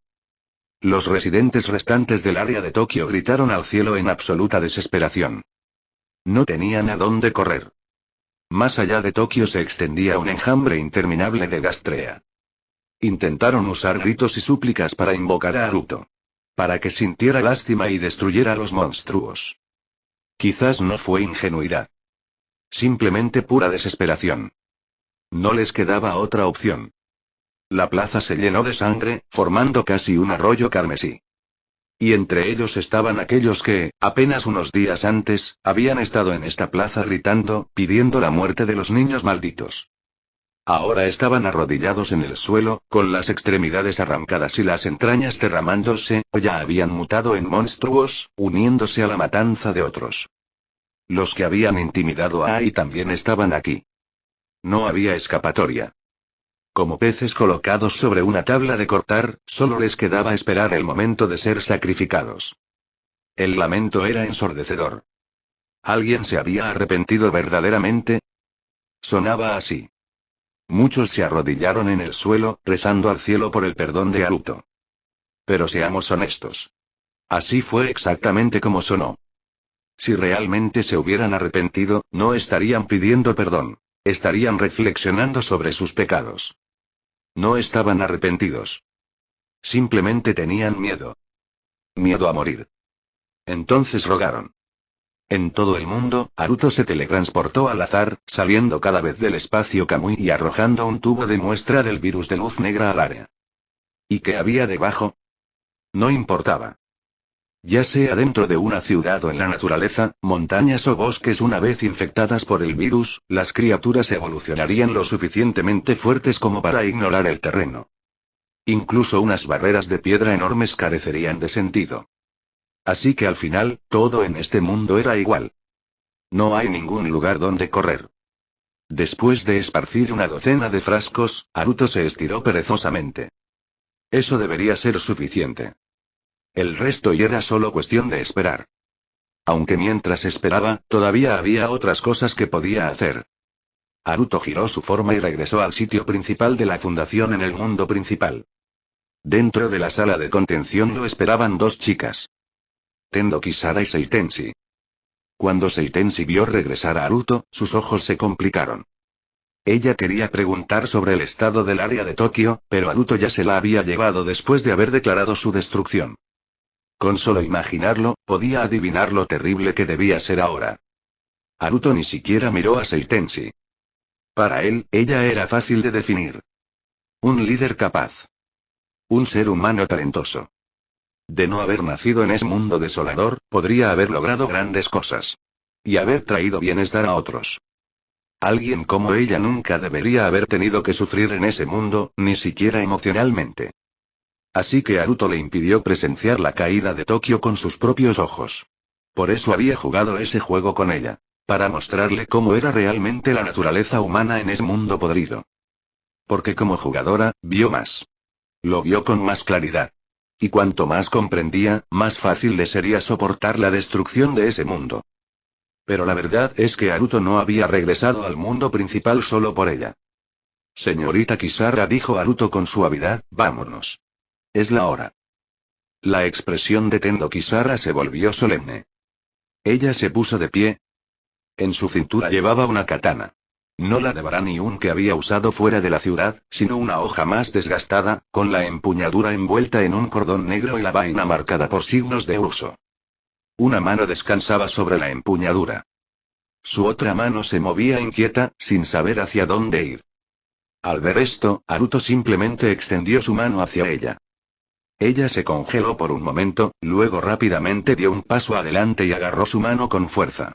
Los residentes restantes del área de Tokio gritaron al cielo en absoluta desesperación. No tenían a dónde correr. Más allá de Tokio se extendía un enjambre interminable de Gastrea. Intentaron usar gritos y súplicas para invocar a Haruto. Para que sintiera lástima y destruyera a los monstruos. Quizás no fue ingenuidad. Simplemente pura desesperación. No les quedaba otra opción. La plaza se llenó de sangre, formando casi un arroyo carmesí. Y entre ellos estaban aquellos que, apenas unos días antes, habían estado en esta plaza gritando, pidiendo la muerte de los niños malditos. Ahora estaban arrodillados en el suelo, con las extremidades arrancadas y las entrañas derramándose, o ya habían mutado en monstruos, uniéndose a la matanza de otros. Los que habían intimidado a Ai también estaban aquí. No había escapatoria. Como peces colocados sobre una tabla de cortar, solo les quedaba esperar el momento de ser sacrificados. El lamento era ensordecedor. ¿Alguien se había arrepentido verdaderamente? Sonaba así. Muchos se arrodillaron en el suelo, rezando al cielo por el perdón de Haruto. Pero seamos honestos. Así fue exactamente como sonó. Si realmente se hubieran arrepentido, no estarían pidiendo perdón. Estarían reflexionando sobre sus pecados. No estaban arrepentidos. Simplemente tenían miedo. Miedo a morir. Entonces rogaron. En todo el mundo, Haruto se teletransportó al azar, saliendo cada vez del espacio Kamui y arrojando un tubo de muestra del virus de luz negra al área. ¿Y qué había debajo? No importaba. Ya sea dentro de una ciudad o en la naturaleza, montañas o bosques una vez infectadas por el virus, las criaturas evolucionarían lo suficientemente fuertes como para ignorar el terreno. Incluso unas barreras de piedra enormes carecerían de sentido. Así que al final, todo en este mundo era igual. No hay ningún lugar donde correr. Después de esparcir una docena de frascos, Haruto se estiró perezosamente. Eso debería ser suficiente. El resto y era solo cuestión de esperar. Aunque mientras esperaba, todavía había otras cosas que podía hacer. Haruto giró su forma y regresó al sitio principal de la fundación en el mundo principal. Dentro de la sala de contención lo esperaban dos chicas. Tendo Kisara y Seitenshi. Cuando Seitenshi vio regresar a Haruto, sus ojos se complicaron. Ella quería preguntar sobre el estado del área de Tokio, pero Haruto ya se la había llevado después de haber declarado su destrucción. Con solo imaginarlo, podía adivinar lo terrible que debía ser ahora. Haruto ni siquiera miró a Seitenshi. Para él, ella era fácil de definir. Un líder capaz. Un ser humano talentoso. De no haber nacido en ese mundo desolador, podría haber logrado grandes cosas. Y haber traído bienestar a otros. Alguien como ella nunca debería haber tenido que sufrir en ese mundo, ni siquiera emocionalmente. Así que Haruto le impidió presenciar la caída de Tokio con sus propios ojos. Por eso había jugado ese juego con ella. Para mostrarle cómo era realmente la naturaleza humana en ese mundo podrido. Porque como jugadora, vio más. Lo vio con más claridad. Y cuanto más comprendía, más fácil le sería soportar la destrucción de ese mundo. Pero la verdad es que Haruto no había regresado al mundo principal solo por ella. Señorita Kisara, dijo Haruto con suavidad, vámonos. Es la hora. La expresión de Tendo Kisara se volvió solemne. Ella se puso de pie. En su cintura llevaba una katana. No la de Baraniun que había usado fuera de la ciudad, sino una hoja más desgastada, con la empuñadura envuelta en un cordón negro y la vaina marcada por signos de uso. Una mano descansaba sobre la empuñadura. Su otra mano se movía inquieta, sin saber hacia dónde ir. Al ver esto, Haruto simplemente extendió su mano hacia ella. Ella se congeló por un momento, luego rápidamente dio un paso adelante y agarró su mano con fuerza.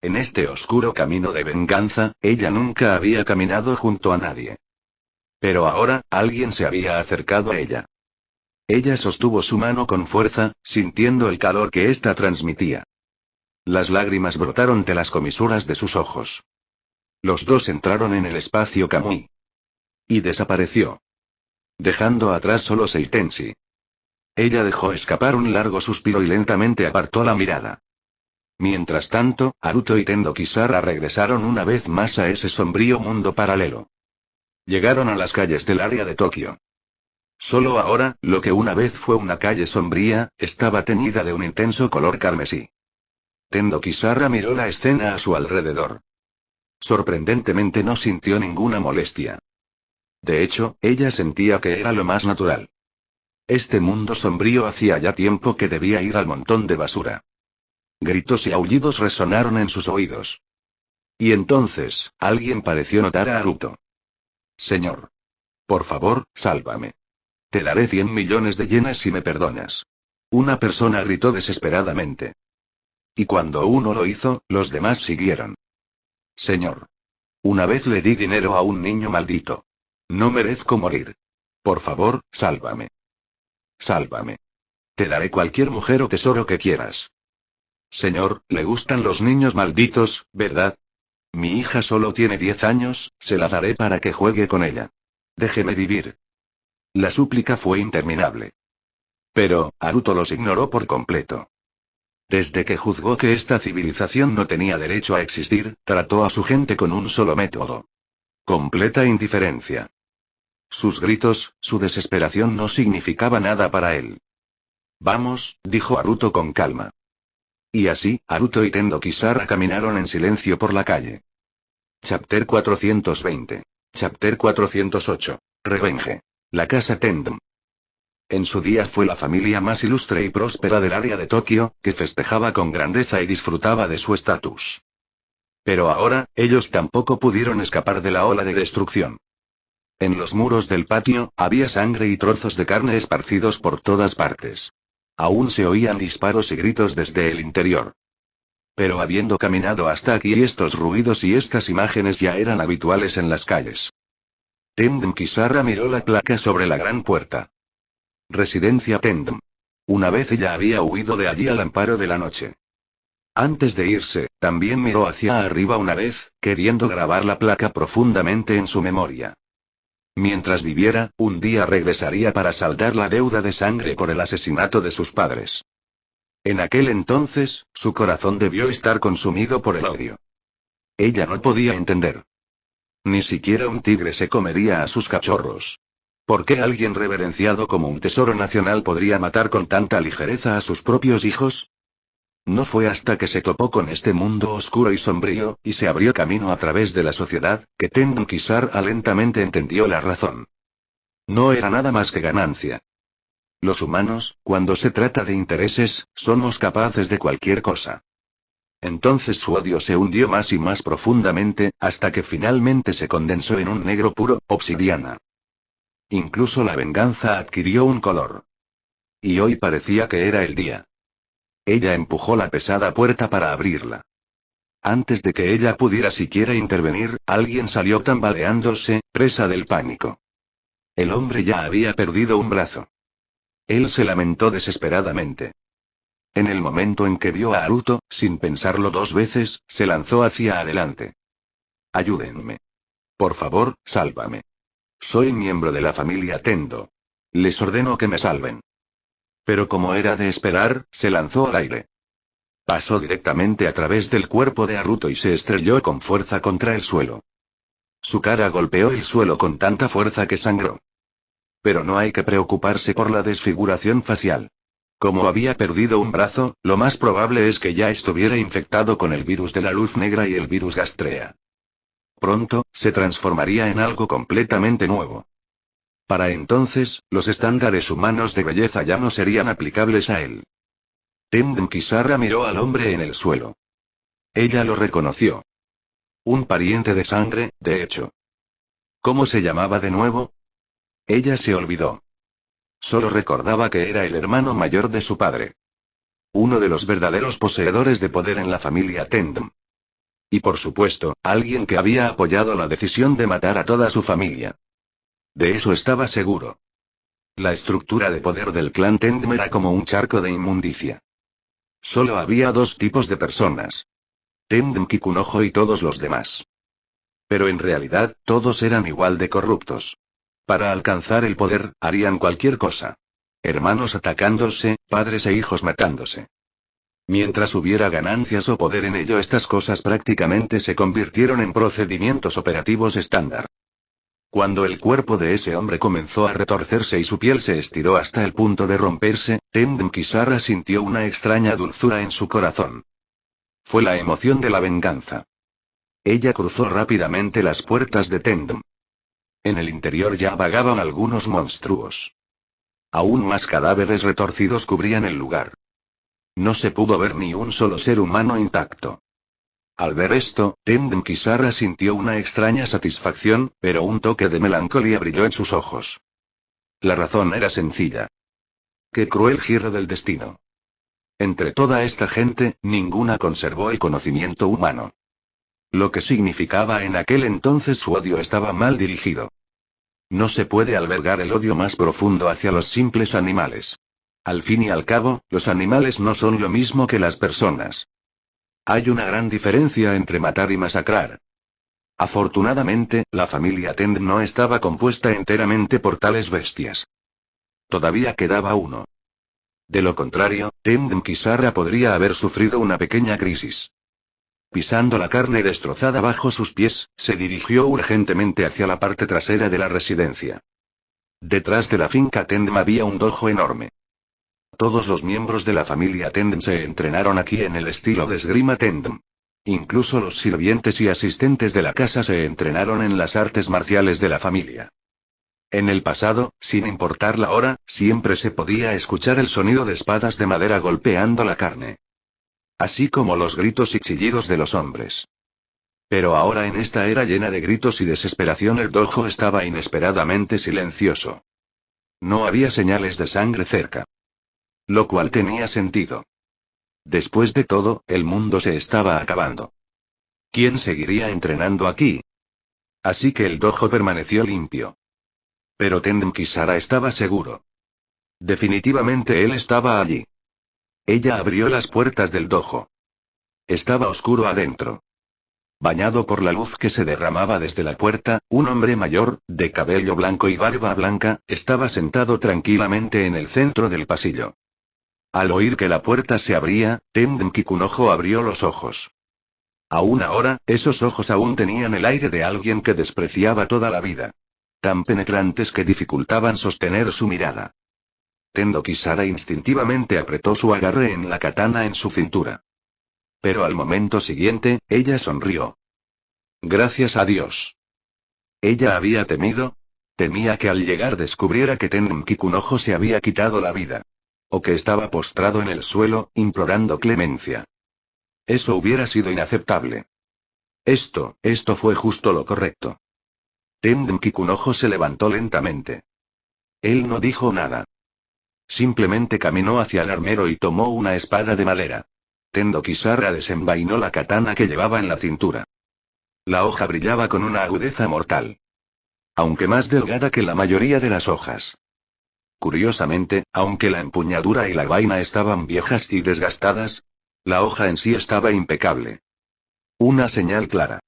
En este oscuro camino de venganza, ella nunca había caminado junto a nadie. Pero ahora, alguien se había acercado a ella. Ella sostuvo su mano con fuerza, sintiendo el calor que ésta transmitía. Las lágrimas brotaron de las comisuras de sus ojos. Los dos entraron en el espacio Kamui. Y desapareció. Dejando atrás solo Seitenshi. Ella dejó escapar un largo suspiro y lentamente apartó la mirada. Mientras tanto, Haruto y Tendo Kisara regresaron una vez más a ese sombrío mundo paralelo. Llegaron a las calles del área de Tokio. Solo ahora, lo que una vez fue una calle sombría, estaba teñida de un intenso color carmesí. Tendo Kisara miró la escena a su alrededor. Sorprendentemente no sintió ninguna molestia. De hecho, ella sentía que era lo más natural. Este mundo sombrío hacía ya tiempo que debía ir al montón de basura. Gritos y aullidos resonaron en sus oídos. Y entonces, alguien pareció notar a Haruto. Señor. Por favor, sálvame. Te daré 100 millones de yenes si me perdonas. Una persona gritó desesperadamente. Y cuando uno lo hizo, los demás siguieron. Señor. Una vez le di dinero a un niño maldito. No merezco morir. Por favor, sálvame. Sálvame. Te daré cualquier mujer o tesoro que quieras. Señor, le gustan los niños malditos, ¿verdad? Mi hija solo tiene 10 años, se la daré para que juegue con ella. Déjeme vivir. La súplica fue interminable. Pero, Haruto los ignoró por completo. Desde que juzgó que esta civilización no tenía derecho a existir, trató a su gente con un solo método. Completa indiferencia. Sus gritos, su desesperación no significaba nada para él. Vamos, dijo Haruto con calma. Y así, Haruto y Tendo Kisara caminaron en silencio por la calle. Chapter 420. Chapter 408. Revenge. La casa Tendom. En su día fue la familia más ilustre y próspera del área de Tokio, que festejaba con grandeza y disfrutaba de su estatus. Pero ahora, ellos tampoco pudieron escapar de la ola de destrucción. En los muros del patio, había sangre y trozos de carne esparcidos por todas partes. Aún se oían disparos y gritos desde el interior. Pero habiendo caminado hasta aquí, estos ruidos y estas imágenes ya eran habituales en las calles. Tendom Kisara miró la placa sobre la gran puerta. Residencia Tendom. Una vez ella había huido de allí al amparo de la noche. Antes de irse, también miró hacia arriba una vez, queriendo grabar la placa profundamente en su memoria. Mientras viviera, un día regresaría para saldar la deuda de sangre por el asesinato de sus padres. En aquel entonces, su corazón debió estar consumido por el odio. Ella no podía entender. Ni siquiera un tigre se comería a sus cachorros. ¿Por qué alguien reverenciado como un tesoro nacional podría matar con tanta ligereza a sus propios hijos? No fue hasta que se topó con este mundo oscuro y sombrío, y se abrió camino a través de la sociedad, que Tendom Kisara lentamente entendió la razón. No era nada más que ganancia. Los humanos, cuando se trata de intereses, somos capaces de cualquier cosa. Entonces su odio se hundió más y más profundamente, hasta que finalmente se condensó en un negro puro, obsidiana. Incluso la venganza adquirió un color. Y hoy parecía que era el día. Ella empujó la pesada puerta para abrirla. Antes de que ella pudiera siquiera intervenir, alguien salió tambaleándose, presa del pánico. El hombre ya había perdido un brazo. Él se lamentó desesperadamente. En el momento en que vio a Haruto, sin pensarlo dos veces, se lanzó hacia adelante. Ayúdenme. Por favor, sálvame. Soy miembro de la familia Tendo. Les ordeno que me salven. Pero como era de esperar, se lanzó al aire. Pasó directamente a través del cuerpo de Haruto y se estrelló con fuerza contra el suelo. Su cara golpeó el suelo con tanta fuerza que sangró. Pero no hay que preocuparse por la desfiguración facial. Como había perdido un brazo, lo más probable es que ya estuviera infectado con el virus de la luz negra y el virus Gastrea. Pronto, se transformaría en algo completamente nuevo. Para entonces, los estándares humanos de belleza ya no serían aplicables a él. Tendom Kisara miró al hombre en el suelo. Ella lo reconoció. Un pariente de sangre, de hecho. ¿Cómo se llamaba de nuevo? Ella se olvidó. Solo recordaba que era el hermano mayor de su padre. Uno de los verdaderos poseedores de poder en la familia Tendom. Y por supuesto, alguien que había apoyado la decisión de matar a toda su familia. De eso estaba seguro. La estructura de poder del clan Tendom era como un charco de inmundicia. Solo había dos tipos de personas. Tendom Kikunojo y todos los demás. Pero en realidad, todos eran igual de corruptos. Para alcanzar el poder, harían cualquier cosa. Hermanos atacándose, padres e hijos matándose. Mientras hubiera ganancias o poder en ello, estas cosas prácticamente se convirtieron en procedimientos operativos estándar. Cuando el cuerpo de ese hombre comenzó a retorcerse y su piel se estiró hasta el punto de romperse, Tendom Kisara sintió una extraña dulzura en su corazón. Fue la emoción de la venganza. Ella cruzó rápidamente las puertas de Tendom. En el interior ya vagaban algunos monstruos. Aún más cadáveres retorcidos cubrían el lugar. No se pudo ver ni un solo ser humano intacto. Al ver esto, Tendom Kisara sintió una extraña satisfacción, pero un toque de melancolía brilló en sus ojos. La razón era sencilla. Qué cruel giro del destino. Entre toda esta gente, ninguna conservó el conocimiento humano. Lo que significaba en aquel entonces su odio estaba mal dirigido. No se puede albergar el odio más profundo hacia los simples animales. Al fin y al cabo, los animales no son lo mismo que las personas. Hay una gran diferencia entre matar y masacrar. Afortunadamente, la familia Tend no estaba compuesta enteramente por tales bestias. Todavía quedaba uno. De lo contrario, Tendem Kisara podría haber sufrido una pequeña crisis. Pisando la carne destrozada bajo sus pies, se dirigió urgentemente hacia la parte trasera de la residencia. Detrás de la finca Tendem había un dojo enorme. Todos los miembros de la familia Tendem se entrenaron aquí en el estilo de esgrima Tendem. Incluso los sirvientes y asistentes de la casa se entrenaron en las artes marciales de la familia. En el pasado, sin importar la hora, siempre se podía escuchar el sonido de espadas de madera golpeando la carne. Así como los gritos y chillidos de los hombres. Pero ahora en esta era llena de gritos y desesperación el dojo estaba inesperadamente silencioso. No había señales de sangre cerca. Lo cual tenía sentido. Después de todo, el mundo se estaba acabando. ¿Quién seguiría entrenando aquí? Así que el dojo permaneció limpio. Pero Tendem Kisara estaba seguro. Definitivamente él estaba allí. Ella abrió las puertas del dojo. Estaba oscuro adentro. Bañado por la luz que se derramaba desde la puerta, un hombre mayor, de cabello blanco y barba blanca, estaba sentado tranquilamente en el centro del pasillo. Al oír que la puerta se abría, Tendem Kikunojo abrió los ojos. Aún ahora, esos ojos aún tenían el aire de alguien que despreciaba toda la vida. Tan penetrantes que dificultaban sostener su mirada. Tendo Kisara instintivamente apretó su agarre en la katana en su cintura. Pero al momento siguiente, ella sonrió. Gracias a Dios. Ella había temido. Temía que al llegar descubriera que Tendem Kikunojo se había quitado la vida. O que estaba postrado en el suelo, implorando clemencia. Eso hubiera sido inaceptable. Esto fue justo lo correcto. Tendem Kikunojo se levantó lentamente. Él no dijo nada. Simplemente caminó hacia el armero y tomó una espada de madera. Tendo Kisara desenvainó la katana que llevaba en la cintura. La hoja brillaba con una agudeza mortal. Aunque más delgada que la mayoría de las hojas. Curiosamente, aunque la empuñadura y la vaina estaban viejas y desgastadas, la hoja en sí estaba impecable. Una señal clara.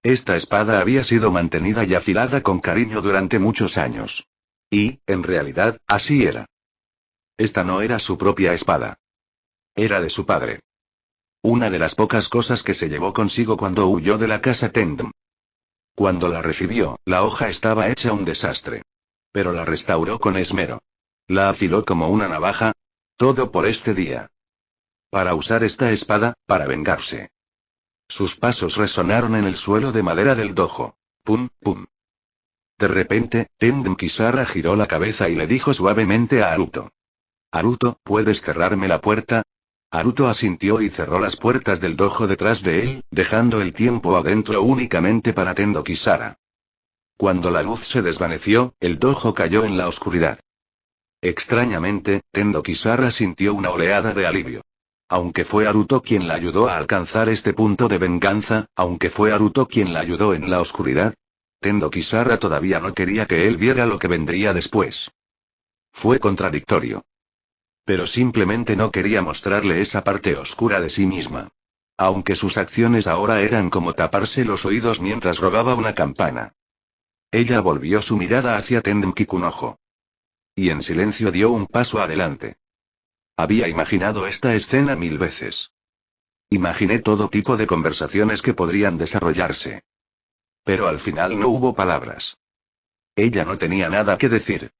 Esta espada había sido mantenida y afilada con cariño durante muchos años. Y, en realidad, así era. Esta no era su propia espada. Era de su padre. Una de las pocas cosas que se llevó consigo cuando huyó de la casa Tendem. Cuando la recibió, la hoja estaba hecha un desastre. Pero la restauró con esmero. La afiló como una navaja. Todo por este día. Para usar esta espada, para vengarse. Sus pasos resonaron en el suelo de madera del dojo. Pum, pum. De repente, Tendem Kisara giró la cabeza y le dijo suavemente a Haruto. Haruto, ¿puedes cerrarme la puerta? Haruto asintió y cerró las puertas del dojo detrás de él, dejando el tiempo adentro únicamente para Tendo Kisara. Cuando la luz se desvaneció, el dojo cayó en la oscuridad. Extrañamente, Tendo Kisara sintió una oleada de alivio. Aunque fue Haruto quien la ayudó a alcanzar este punto de venganza, aunque fue Haruto quien la ayudó en la oscuridad, Tendo Kisara todavía no quería que él viera lo que vendría después. Fue contradictorio. Pero simplemente no quería mostrarle esa parte oscura de sí misma. Aunque sus acciones ahora eran como taparse los oídos mientras robaba una campana. Ella volvió su mirada hacia Tendem Kikunojo. Y en silencio dio un paso adelante. Había imaginado esta escena 1000 veces. Imaginé todo tipo de conversaciones que podrían desarrollarse. Pero al final no hubo palabras. Ella no tenía nada que decir.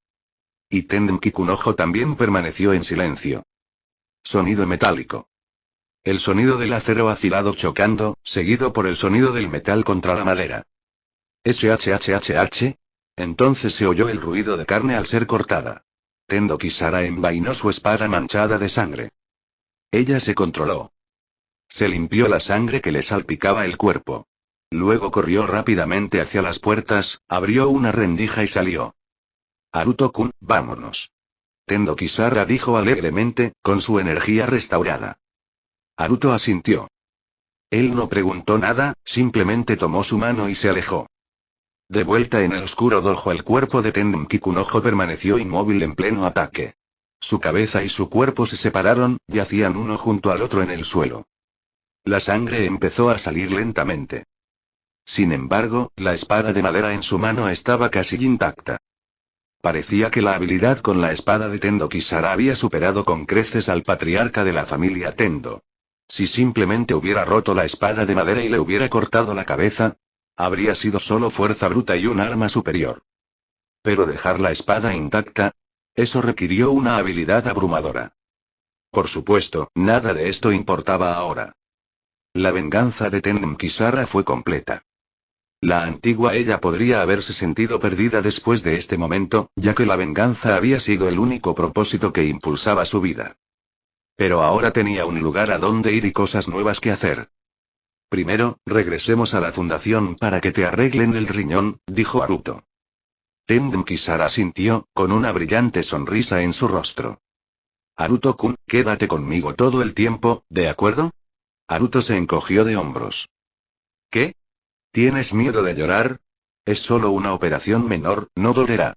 Y Tendem Kikunojo también permaneció en silencio. Sonido metálico. El sonido del acero afilado chocando, seguido por el sonido del metal contra la madera. SHHHH. Entonces se oyó el ruido de carne al ser cortada. Tendo Kisara envainó su espada manchada de sangre. Ella se controló. Se limpió la sangre que le salpicaba el cuerpo. Luego corrió rápidamente hacia las puertas, abrió una rendija y salió. Haruto-kun, vámonos. Tendo Kisara dijo alegremente, con su energía restaurada. Haruto asintió. Él no preguntó nada, simplemente tomó su mano y se alejó. De vuelta en el oscuro dojo, el cuerpo de Tendon Kikunojo permaneció inmóvil en pleno ataque. Su cabeza y su cuerpo se separaron, yacían uno junto al otro en el suelo. La sangre empezó a salir lentamente. Sin embargo, la espada de madera en su mano estaba casi intacta. Parecía que la habilidad con la espada de Tendo Kisara había superado con creces al patriarca de la familia Tendo. Si simplemente hubiera roto la espada de madera y le hubiera cortado la cabeza, habría sido solo fuerza bruta y un arma superior. Pero dejar la espada intacta, eso requirió una habilidad abrumadora. Por supuesto, nada de esto importaba ahora. La venganza de Tendon Kisara fue completa. La antigua ella podría haberse sentido perdida después de este momento, ya que la venganza había sido el único propósito que impulsaba su vida. Pero ahora tenía un lugar a donde ir y cosas nuevas que hacer. Primero, regresemos a la fundación para que te arreglen el riñón, dijo Haruto. Tendon Kisara asintió, con una brillante sonrisa en su rostro. Haruto-kun, quédate conmigo todo el tiempo, ¿de acuerdo? Haruto se encogió de hombros. ¿Qué? ¿Tienes miedo de llorar? Es solo una operación menor, no dolerá.